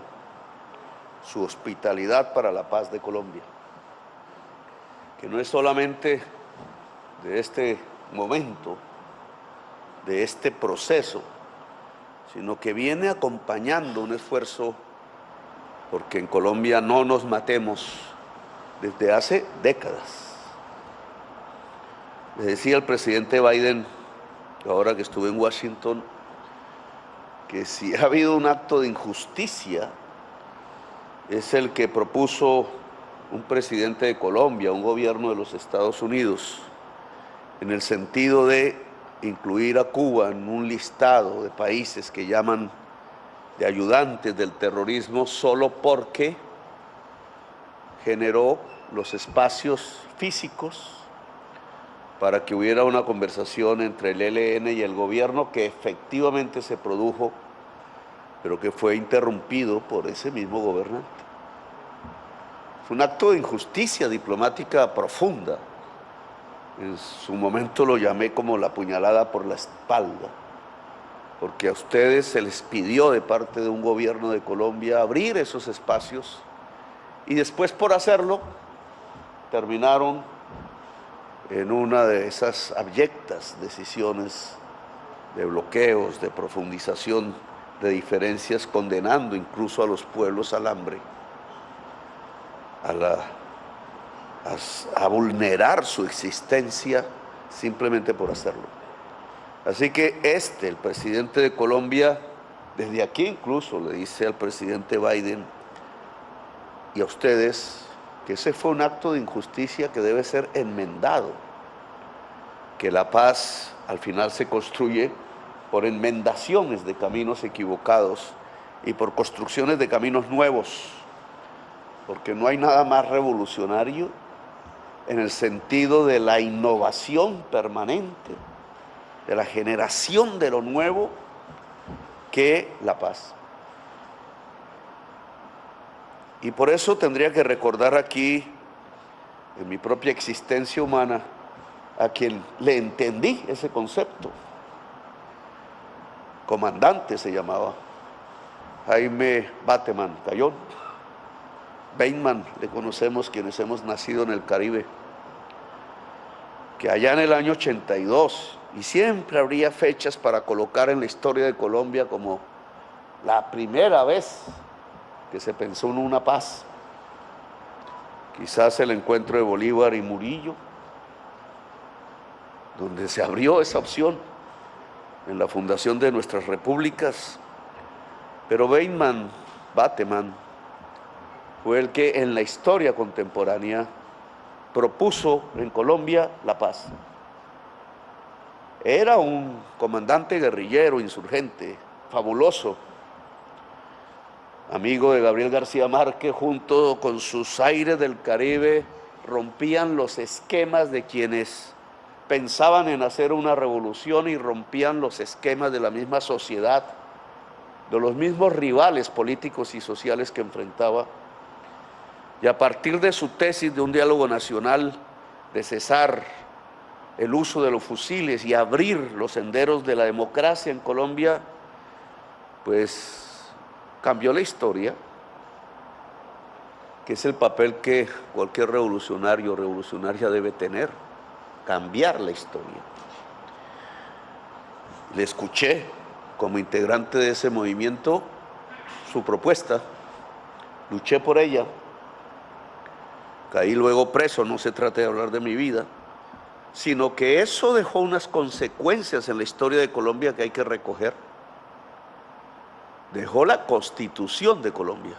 su hospitalidad para la paz de Colombia, que no es solamente de este momento, de este proceso, sino que viene acompañando un esfuerzo porque en Colombia no nos matemos desde hace décadas. Le decía al presidente Biden, ahora que estuve en Washington, que si ha habido un acto de injusticia, es el que propuso un presidente de Colombia, un gobierno de los Estados Unidos, en el sentido de incluir a Cuba en un listado de países que llaman de ayudantes del terrorismo solo porque generó los espacios físicos para que hubiera una conversación entre el ELN y el gobierno que efectivamente se produjo, pero que fue interrumpido por ese mismo gobernante. Fue un acto de injusticia diplomática profunda. En su momento lo llamé como la puñalada por la espalda, porque a ustedes se les pidió de parte de un gobierno de Colombia abrir esos espacios y después por hacerlo terminaron en una de esas abyectas decisiones de bloqueos, de profundización de diferencias, condenando incluso a los pueblos al hambre, a vulnerar su existencia simplemente por hacerlo. Así que el presidente de Colombia, desde aquí incluso le dice al presidente Biden y a ustedes que ese fue un acto de injusticia que debe ser enmendado, que la paz al final se construye por enmendaciones de caminos equivocados y por construcciones de caminos nuevos, porque no hay nada más revolucionario en el sentido de la innovación permanente, de la generación de lo nuevo, que la paz. Y por eso tendría que recordar aquí, en mi propia existencia humana, a quien le entendí ese concepto. Comandante se llamaba, Jaime Bateman Cayón. Bateman le conocemos quienes hemos nacido en el Caribe, que allá en el año 82, y siempre habría fechas para colocar en la historia de Colombia como la primera vez que se pensó en una paz, quizás el encuentro de Bolívar y Murillo, donde se abrió esa opción en la fundación de nuestras repúblicas, pero Bateman fue el que en la historia contemporánea propuso en Colombia la paz. Era un comandante guerrillero, insurgente, fabuloso, amigo de Gabriel García Márquez, junto con sus aires del Caribe, rompían los esquemas de quienes pensaban en hacer una revolución y rompían los esquemas de la misma sociedad, de los mismos rivales políticos y sociales que enfrentaba. Y a partir de su tesis de un diálogo nacional, de cesar el uso de los fusiles y abrir los senderos de la democracia en Colombia, pues cambió la historia, que es el papel que cualquier revolucionario o revolucionaria debe tener, cambiar la historia. Le escuché como integrante de ese movimiento su propuesta, luché por ella, caí luego preso, no se trata de hablar de mi vida, sino que eso dejó unas consecuencias en la historia de Colombia que hay que recoger. Dejó la Constitución de Colombia,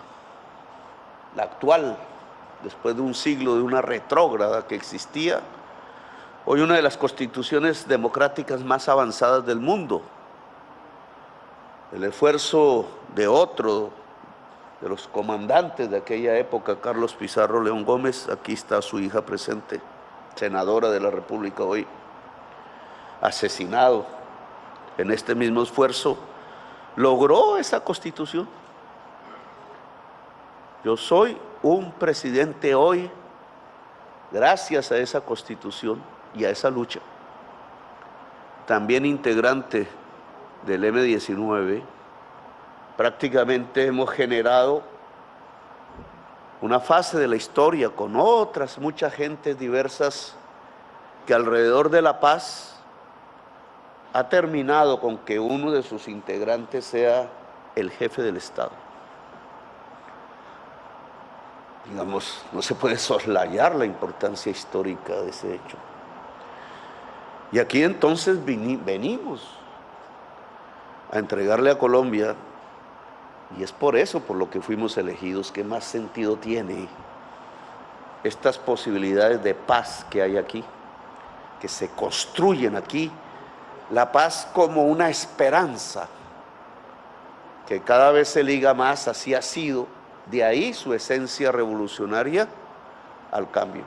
la actual, después de un siglo de una retrógrada que existía, hoy una de las constituciones democráticas más avanzadas del mundo. El esfuerzo de otro de los comandantes de aquella época, Carlos Pizarro León Gómez, aquí está su hija presente, senadora de la República hoy, asesinado en este mismo esfuerzo, logró esa constitución. Yo soy un presidente hoy gracias a esa Constitución y a esa lucha, también integrante del M-19, prácticamente hemos generado una fase de la historia con otras muchas gentes diversas que alrededor de la paz ha terminado con que uno de sus integrantes sea el jefe del Estado. Digamos, no se puede soslayar la importancia histórica de ese hecho. Y aquí entonces venimos a entregarle a Colombia, y es por eso por lo que fuimos elegidos. ¿Qué más sentido tiene estas posibilidades de paz que hay aquí, que se construyen aquí? La paz como una esperanza que cada vez se liga más, así ha sido, de ahí su esencia revolucionaria al cambio.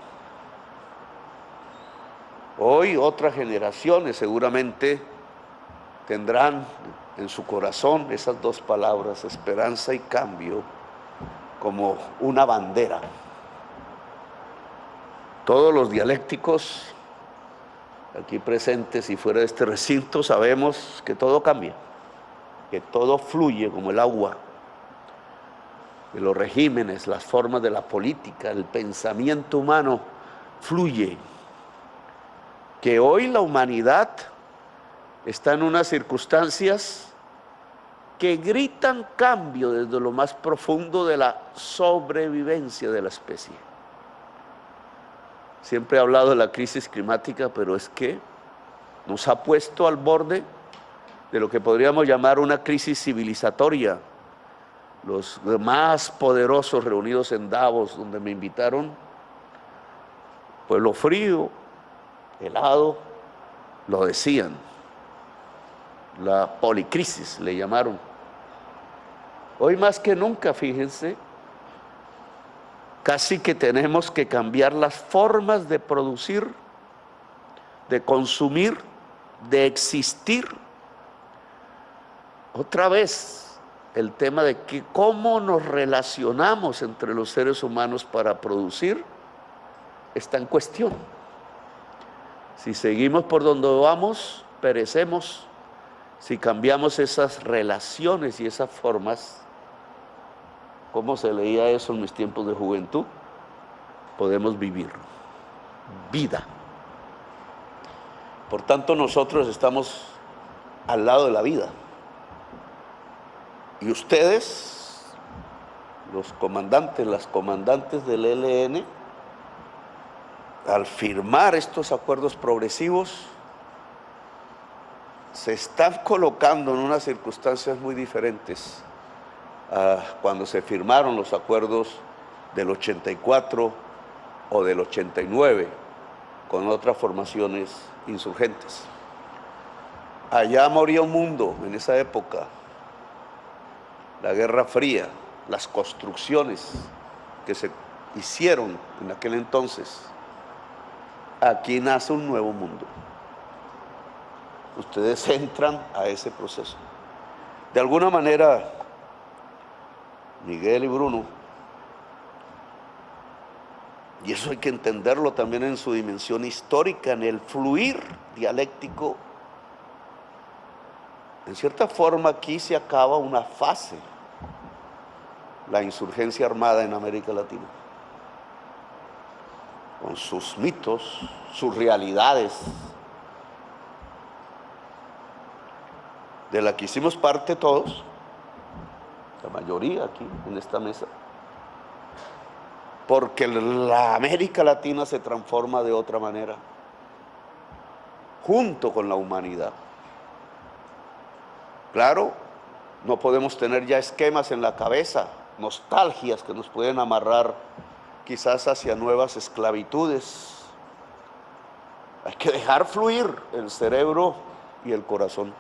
Hoy otras generaciones seguramente tendrán en su corazón esas dos palabras, esperanza y cambio, como una bandera. Todos los dialécticos aquí presentes y fuera de este recinto sabemos que todo cambia, que todo fluye como el agua, que los regímenes, las formas de la política, el pensamiento humano fluye, que hoy la humanidad está en unas circunstancias que gritan cambio desde lo más profundo de la sobrevivencia de la especie. Siempre he hablado de la crisis climática, pero es que nos ha puesto al borde de lo que podríamos llamar una crisis civilizatoria. Los más poderosos reunidos en Davos, donde me invitaron, pueblo frío, helado, lo decían. La policrisis le llamaron. Hoy más que nunca, fíjense, casi que tenemos que cambiar las formas de producir, de consumir, de existir. Otra vez, el tema de que cómo nos relacionamos entre los seres humanos para producir está en cuestión. Si seguimos por donde vamos, perecemos. Si cambiamos esas relaciones y esas formas, ¿cómo se leía eso en mis tiempos de juventud? Podemos vivir vida. Por tanto, nosotros estamos al lado de la vida. Y ustedes, los comandantes, las comandantes del ELN, al firmar estos acuerdos progresivos, se están colocando en unas circunstancias muy diferentes a cuando se firmaron los acuerdos del 84 o del 89 con otras formaciones insurgentes. Allá moría un mundo en esa época, la Guerra Fría, las construcciones que se hicieron en aquel entonces. Aquí nace un nuevo mundo. Ustedes entran a ese proceso. De alguna manera, Miguel y Bruno, y eso hay que entenderlo también en su dimensión histórica, en el fluir dialéctico, en cierta forma aquí se acaba una fase, la insurgencia armada en América Latina, con sus mitos, sus realidades, de la que hicimos parte todos, la mayoría aquí en esta mesa, porque la América Latina se transforma de otra manera, junto con la humanidad. Claro, no podemos tener ya esquemas en la cabeza, nostalgias que nos pueden amarrar quizás hacia nuevas esclavitudes. Hay que dejar fluir el cerebro y el corazón.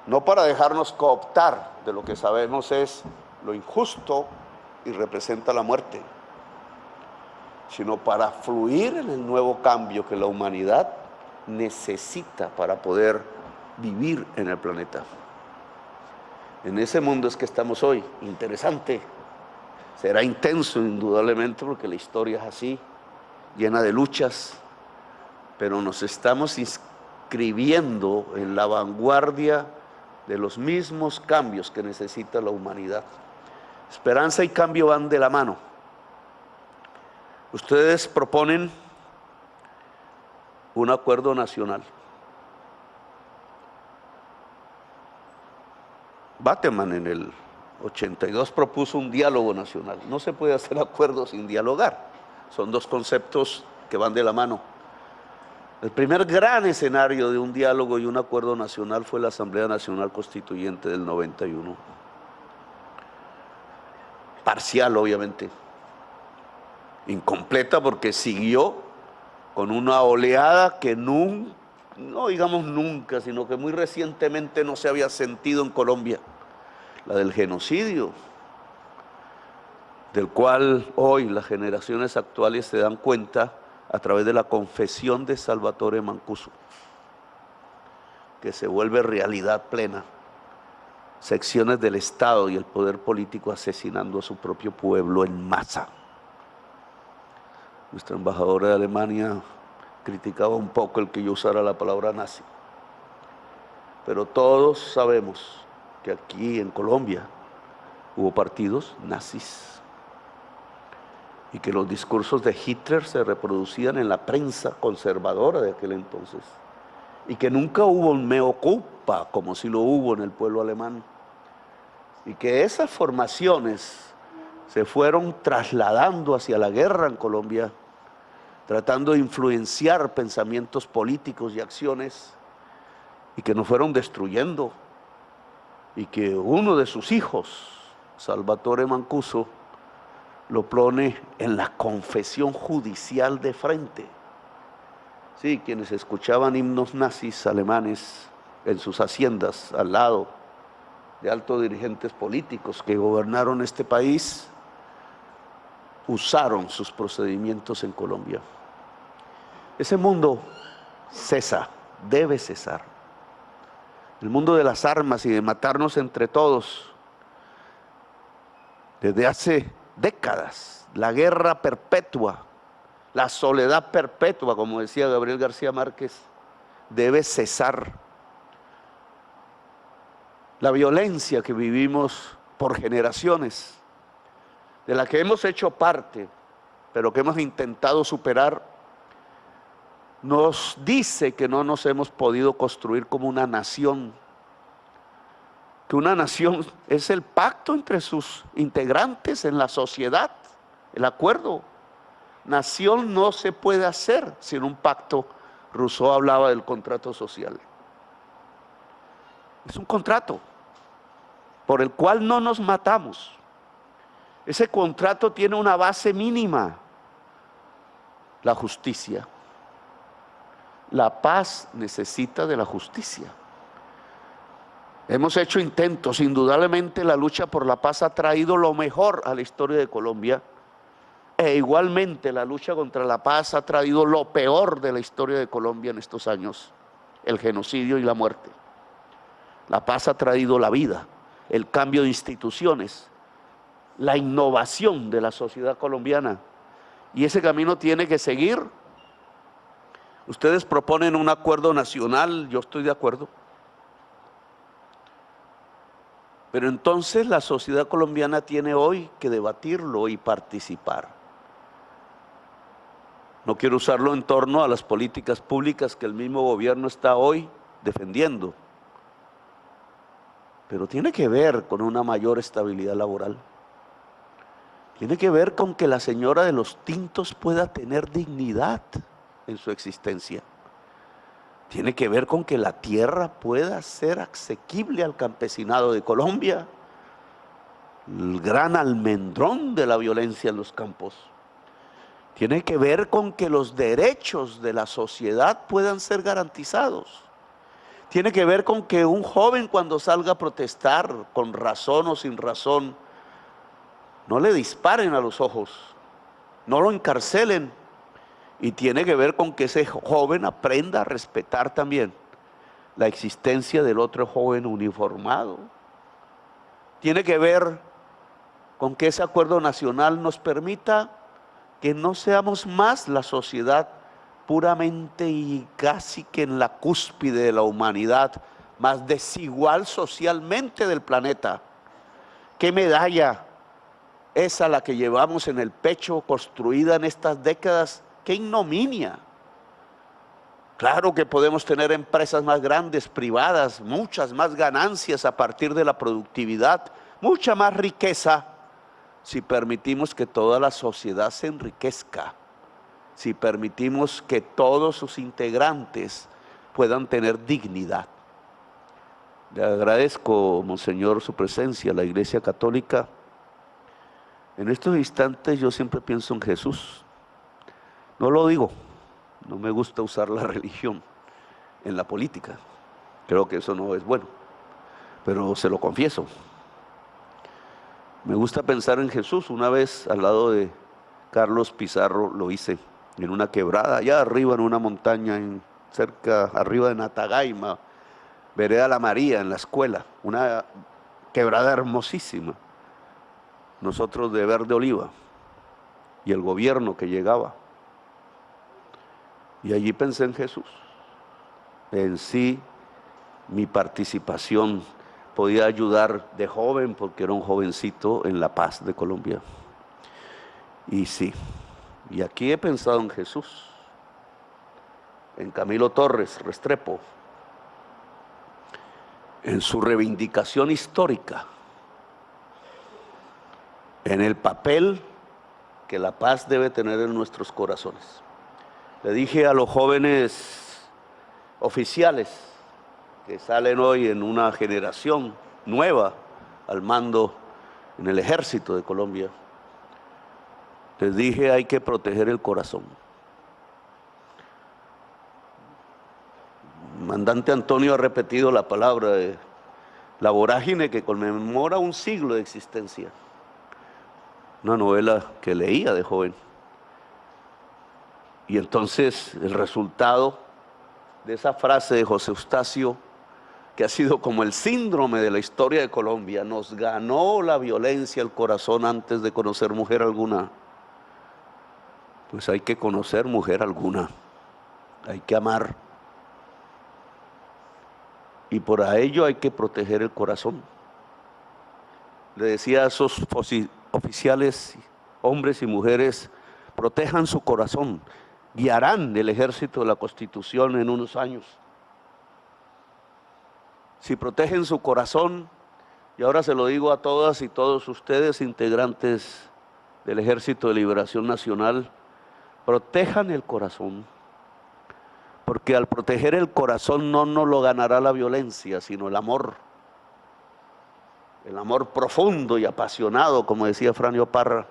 No para dejarnos cooptar de lo que sabemos es lo injusto y representa la muerte, sino para fluir en el nuevo cambio que la humanidad necesita para poder vivir en el planeta. En ese mundo es que estamos hoy, interesante, será intenso indudablemente porque la historia es así, llena de luchas, pero nos estamos inscribiendo en la vanguardia de los mismos cambios que necesita la humanidad. Esperanza y cambio van de la mano. Ustedes proponen un acuerdo nacional. Bateman en el 82 propuso un diálogo nacional. No se puede hacer acuerdo sin dialogar. Son dos conceptos que van de la mano. El primer gran escenario de un diálogo y un acuerdo nacional fue la Asamblea Nacional Constituyente del 91. Parcial, obviamente. Incompleta porque siguió con una oleada que no digamos nunca, sino que muy recientemente no se había sentido en Colombia, la del genocidio, del cual hoy las generaciones actuales se dan cuenta a través de la confesión de Salvatore Mancuso, que se vuelve realidad plena. Secciones del Estado y el poder político asesinando a su propio pueblo en masa. Nuestra embajadora de Alemania criticaba un poco el que yo usara la palabra nazi. Pero todos sabemos que aquí en Colombia hubo partidos nazis y que los discursos de Hitler se reproducían en la prensa conservadora de aquel entonces y que nunca hubo un mea culpa como si lo hubo en el pueblo alemán y que esas formaciones se fueron trasladando hacia la guerra en Colombia, tratando de influenciar pensamientos políticos y acciones, y que nos fueron destruyendo, y que uno de sus hijos, Salvatore Mancuso, lo pone en la confesión judicial de frente. Sí, quienes escuchaban himnos nazis alemanes en sus haciendas al lado de altos dirigentes políticos que gobernaron este país, usaron sus procedimientos en Colombia. Ese mundo cesa, debe cesar. El mundo de las armas y de matarnos entre todos, desde hace décadas, la guerra perpetua, la soledad perpetua, como decía Gabriel García Márquez, debe cesar. La violencia que vivimos por generaciones, de la que hemos hecho parte, pero que hemos intentado superar, nos dice que no nos hemos podido construir como una nación, que una nación es el pacto entre sus integrantes en la sociedad, el acuerdo. Nación no se puede hacer sin un pacto. Rousseau hablaba del contrato social. Es un contrato por el cual no nos matamos. Ese contrato tiene una base mínima, la justicia. La paz necesita de la justicia. Hemos hecho intentos, indudablemente la lucha por la paz ha traído lo mejor a la historia de Colombia, e igualmente la lucha contra la paz ha traído lo peor de la historia de Colombia en estos años, el genocidio y la muerte. La paz ha traído la vida, el cambio de instituciones, la innovación de la sociedad colombiana, y ese camino tiene que seguir. Ustedes proponen un acuerdo nacional, yo estoy de acuerdo. Pero entonces la sociedad colombiana tiene hoy que debatirlo y participar. No quiero usarlo en torno a las políticas públicas que el mismo gobierno está hoy defendiendo, pero tiene que ver con una mayor estabilidad laboral. Tiene que ver con que la señora de los tintos pueda tener dignidad en su existencia. Tiene que ver con que la tierra pueda ser asequible al campesinado de Colombia, el gran almendrón de la violencia en los campos. Tiene que ver con que los derechos de la sociedad puedan ser garantizados. Tiene que ver con que un joven cuando salga a protestar, con razón o sin razón, no le disparen a los ojos, no lo encarcelen. Y tiene que ver con que ese joven aprenda a respetar también la existencia del otro joven uniformado. Tiene que ver con que ese acuerdo nacional nos permita que no seamos más la sociedad puramente y casi que en la cúspide de la humanidad, más desigual socialmente del planeta. ¿Qué medalla es a la que llevamos en el pecho, construida en estas décadas? ¡Qué ignominia! Claro que podemos tener empresas más grandes, privadas, muchas más ganancias a partir de la productividad, mucha más riqueza, si permitimos que toda la sociedad se enriquezca, si permitimos que todos sus integrantes puedan tener dignidad. Le agradezco, Monseñor, su presencia, la Iglesia Católica. En estos instantes yo siempre pienso en Jesús. No lo digo, no me gusta usar la religión en la política. Creo que eso no es bueno, pero se lo confieso. Me gusta pensar en Jesús. Una vez al lado de Carlos Pizarro lo hice en una quebrada, allá arriba en una montaña, cerca, arriba de Natagaima, Vereda La María, en la escuela, una quebrada hermosísima. Nosotros de verde oliva y el gobierno que llegaba. Y allí pensé en Jesús. En sí, mi participación podía ayudar de joven, porque era un jovencito, en la paz de Colombia. Y sí, y aquí he pensado en Jesús, en Camilo Torres Restrepo, en su reivindicación histórica, en el papel que la paz debe tener en nuestros corazones. Le dije a los jóvenes oficiales que salen hoy en una generación nueva al mando en el ejército de Colombia, les dije: hay que proteger el corazón. El comandante Antonio ha repetido la palabra de La vorágine, que conmemora un siglo de existencia. Una novela que leía de joven. Y entonces el resultado de esa frase de José Eustacio, que ha sido como el síndrome de la historia de Colombia: nos ganó la violencia el corazón antes de conocer mujer alguna. Pues hay que conocer mujer alguna, hay que amar. Y por ello hay que proteger el corazón. Le decía a esos oficiales, hombres y mujeres: protejan su corazón, guiarán el ejército de la Constitución en unos años. Si protegen su corazón, y ahora se lo digo a todas y todos ustedes, integrantes del Ejército de Liberación Nacional, protejan el corazón, porque al proteger el corazón no nos lo ganará la violencia, sino el amor profundo y apasionado, como decía Franio Parra,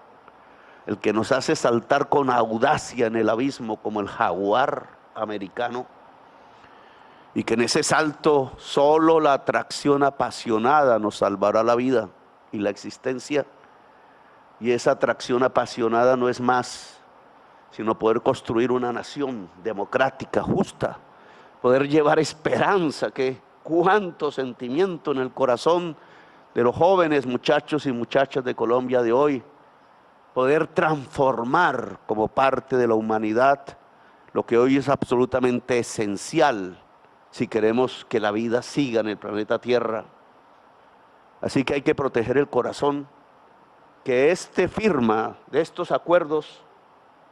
el que nos hace saltar con audacia en el abismo como el jaguar americano, y que en ese salto solo la atracción apasionada nos salvará la vida y la existencia. Y esa atracción apasionada no es más sino poder construir una nación democrática, justa, poder llevar esperanza, que cuánto sentimiento en el corazón de los jóvenes muchachos y muchachas de Colombia de hoy, poder transformar como parte de la humanidad lo que hoy es absolutamente esencial si queremos que la vida siga en el planeta Tierra. Así que hay que proteger el corazón, que firma de estos acuerdos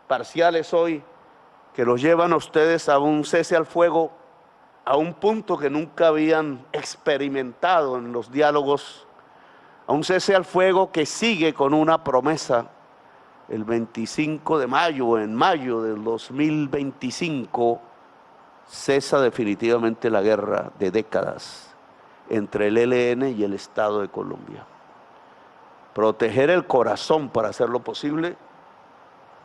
parciales hoy, que los llevan a ustedes a un cese al fuego, a un punto que nunca habían experimentado en los diálogos, a un cese al fuego que sigue con una promesa: el 25 de mayo, en mayo del 2025, cesa definitivamente la guerra de décadas entre el ELN y el Estado de Colombia. Proteger el corazón para hacerlo posible,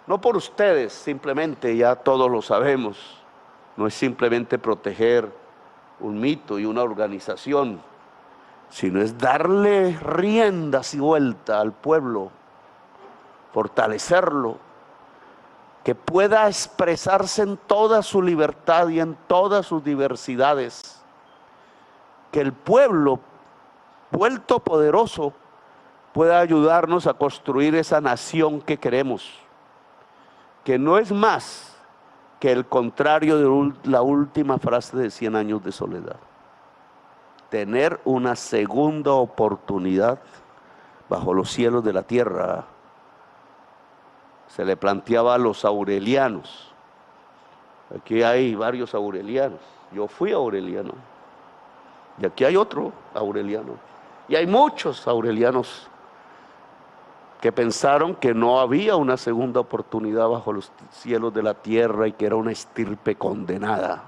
no por ustedes simplemente, ya todos lo sabemos, no es simplemente proteger un mito y una organización, sino es darle riendas y vuelta al pueblo, fortalecerlo, que pueda expresarse en toda su libertad y en todas sus diversidades, que el pueblo, vuelto poderoso, pueda ayudarnos a construir esa nación que queremos. que no es más que el contrario de la última frase de 100 años de soledad. Tener una segunda oportunidad bajo los cielos de la tierra. Se le planteaba a los aurelianos. Aquí hay varios aurelianos. Yo fui aureliano. Y aquí hay otro aureliano. Y hay muchos aurelianos que pensaron que no había una segunda oportunidad bajo los cielos de la tierra y que era una estirpe condenada.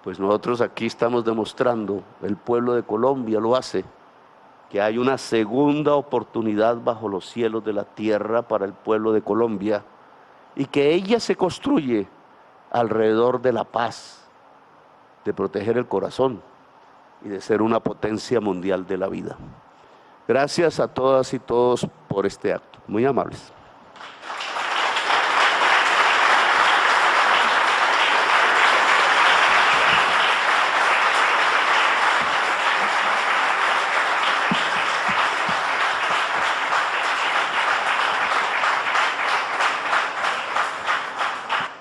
Pues nosotros aquí estamos demostrando, el pueblo de Colombia lo hace, que hay una segunda oportunidad bajo los cielos de la tierra para el pueblo de Colombia y que ella se construye alrededor de la paz, de proteger el corazón y de ser una potencia mundial de la vida. Gracias a todas y todos por este acto. Muy amables.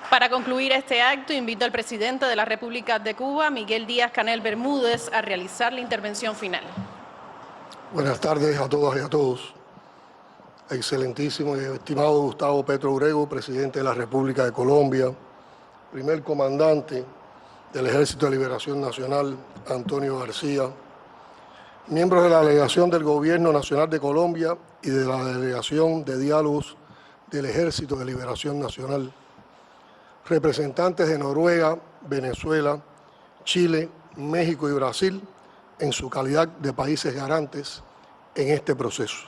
Para concluir este acto, invito al presidente de la República de Cuba, Miguel Díaz-Canel Bermúdez, a realizar la intervención final. Buenas tardes a todas y a todos. Excelentísimo y estimado Gustavo Petro Urrego, presidente de la República de Colombia, primer comandante del Ejército de Liberación Nacional, Antonio García, miembros de la delegación del Gobierno Nacional de Colombia y de la delegación de diálogos del Ejército de Liberación Nacional, representantes de Noruega, Venezuela, Chile, México y Brasil, en su calidad de países garantes en este proceso.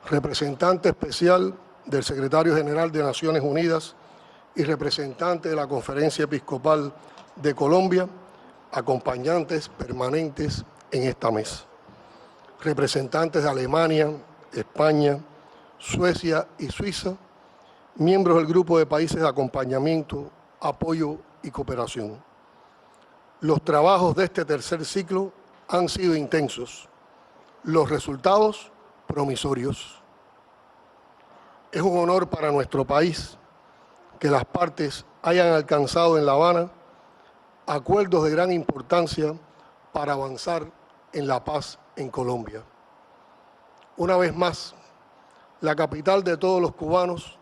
Representante especial del Secretario General de Naciones Unidas y representante de la Conferencia Episcopal de Colombia, acompañantes permanentes en esta mesa. Representantes de Alemania, España, Suecia y Suiza, miembros del Grupo de Países de Acompañamiento, Apoyo y Cooperación. Los trabajos de este tercer ciclo han sido intensos, los resultados promisorios. Es un honor para nuestro país que las partes hayan alcanzado en La Habana acuerdos de gran importancia para avanzar en la paz en Colombia. Una vez más, la capital de todos los cubanos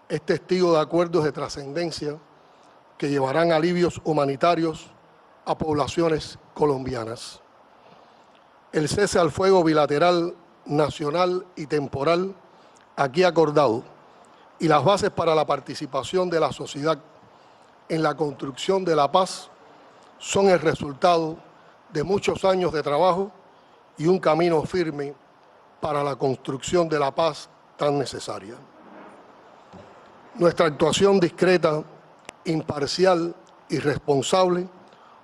es testigo de acuerdos de trascendencia que llevarán alivios humanitarios a poblaciones colombianas. El cese al fuego bilateral, nacional y temporal aquí acordado y las bases para la participación de la sociedad en la construcción de la paz son el resultado de muchos años de trabajo y un camino firme para la construcción de la paz tan necesaria. Nuestra actuación discreta, imparcial y responsable,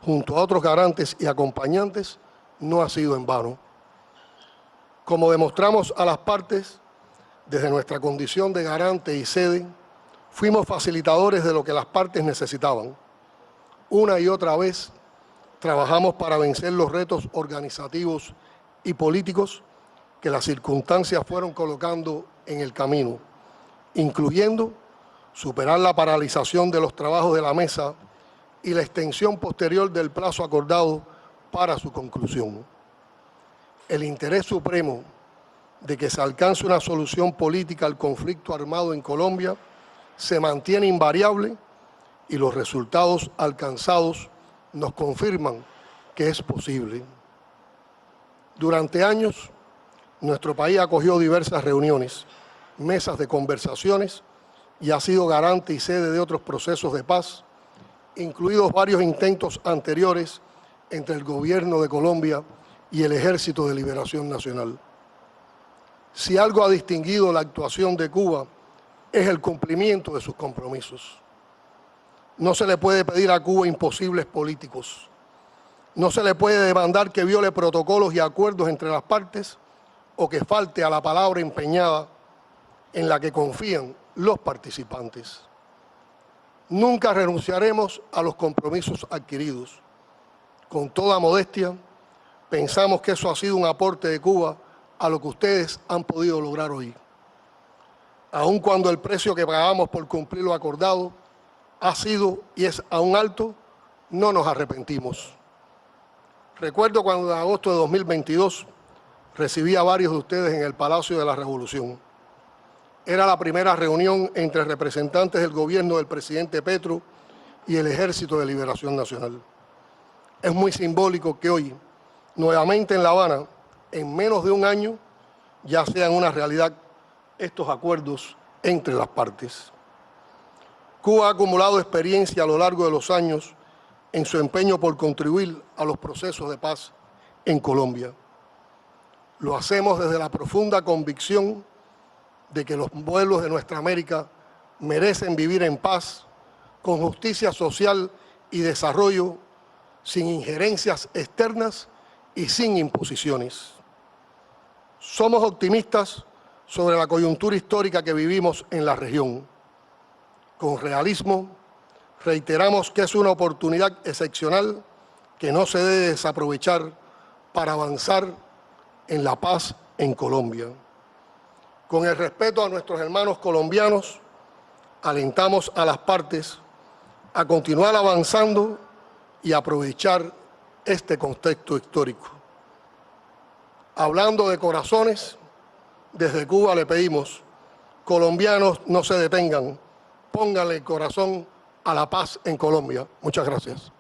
junto a otros garantes y acompañantes, no ha sido en vano. Como demostramos a las partes, desde nuestra condición de garante y sede, fuimos facilitadores de lo que las partes necesitaban. Una y otra vez trabajamos para vencer los retos organizativos y políticos que las circunstancias fueron colocando en el camino, incluyendo superar la paralización de los trabajos de la mesa y la extensión posterior del plazo acordado para su conclusión. El interés supremo de que se alcance una solución política al conflicto armado en Colombia se mantiene invariable y los resultados alcanzados nos confirman que es posible. Durante años, nuestro país acogió diversas reuniones, mesas de conversaciones y ha sido garante y sede de otros procesos de paz, incluidos varios intentos anteriores entre el Gobierno de Colombia y el Ejército de Liberación Nacional. Si algo ha distinguido la actuación de Cuba es el cumplimiento de sus compromisos. No se le puede pedir a Cuba imposibles políticos. No se le puede demandar que viole protocolos y acuerdos entre las partes o que falte a la palabra empeñada en la que confían los participantes. Nunca renunciaremos a los compromisos adquiridos. Con toda modestia, pensamos que eso ha sido un aporte de Cuba a lo que ustedes han podido lograr hoy. aun cuando el precio que pagamos por cumplir lo acordado ha sido y es aún alto, no nos arrepentimos. Recuerdo cuando en agosto de 2022 recibí a varios de ustedes en el Palacio de la Revolución. Era la primera reunión entre representantes del gobierno del presidente Petro y el Ejército de Liberación Nacional. Es muy simbólico que hoy, nuevamente en La Habana, en menos de un año, ya sean una realidad estos acuerdos entre las partes. Cuba ha acumulado experiencia a lo largo de los años en su empeño por contribuir a los procesos de paz en Colombia. Lo hacemos desde la profunda convicción de que los pueblos de nuestra América merecen vivir en paz, con justicia social y desarrollo, sin injerencias externas y sin imposiciones. Somos optimistas sobre la coyuntura histórica que vivimos en la región. Con realismo, reiteramos que es una oportunidad excepcional que no se debe desaprovechar para avanzar en la paz en Colombia. Con el respeto a nuestros hermanos colombianos, alentamos a las partes a continuar avanzando y aprovechar este contexto histórico. Hablando de corazones, desde Cuba le pedimos, colombianos no se detengan, pónganle el corazón a la paz en Colombia. Muchas gracias.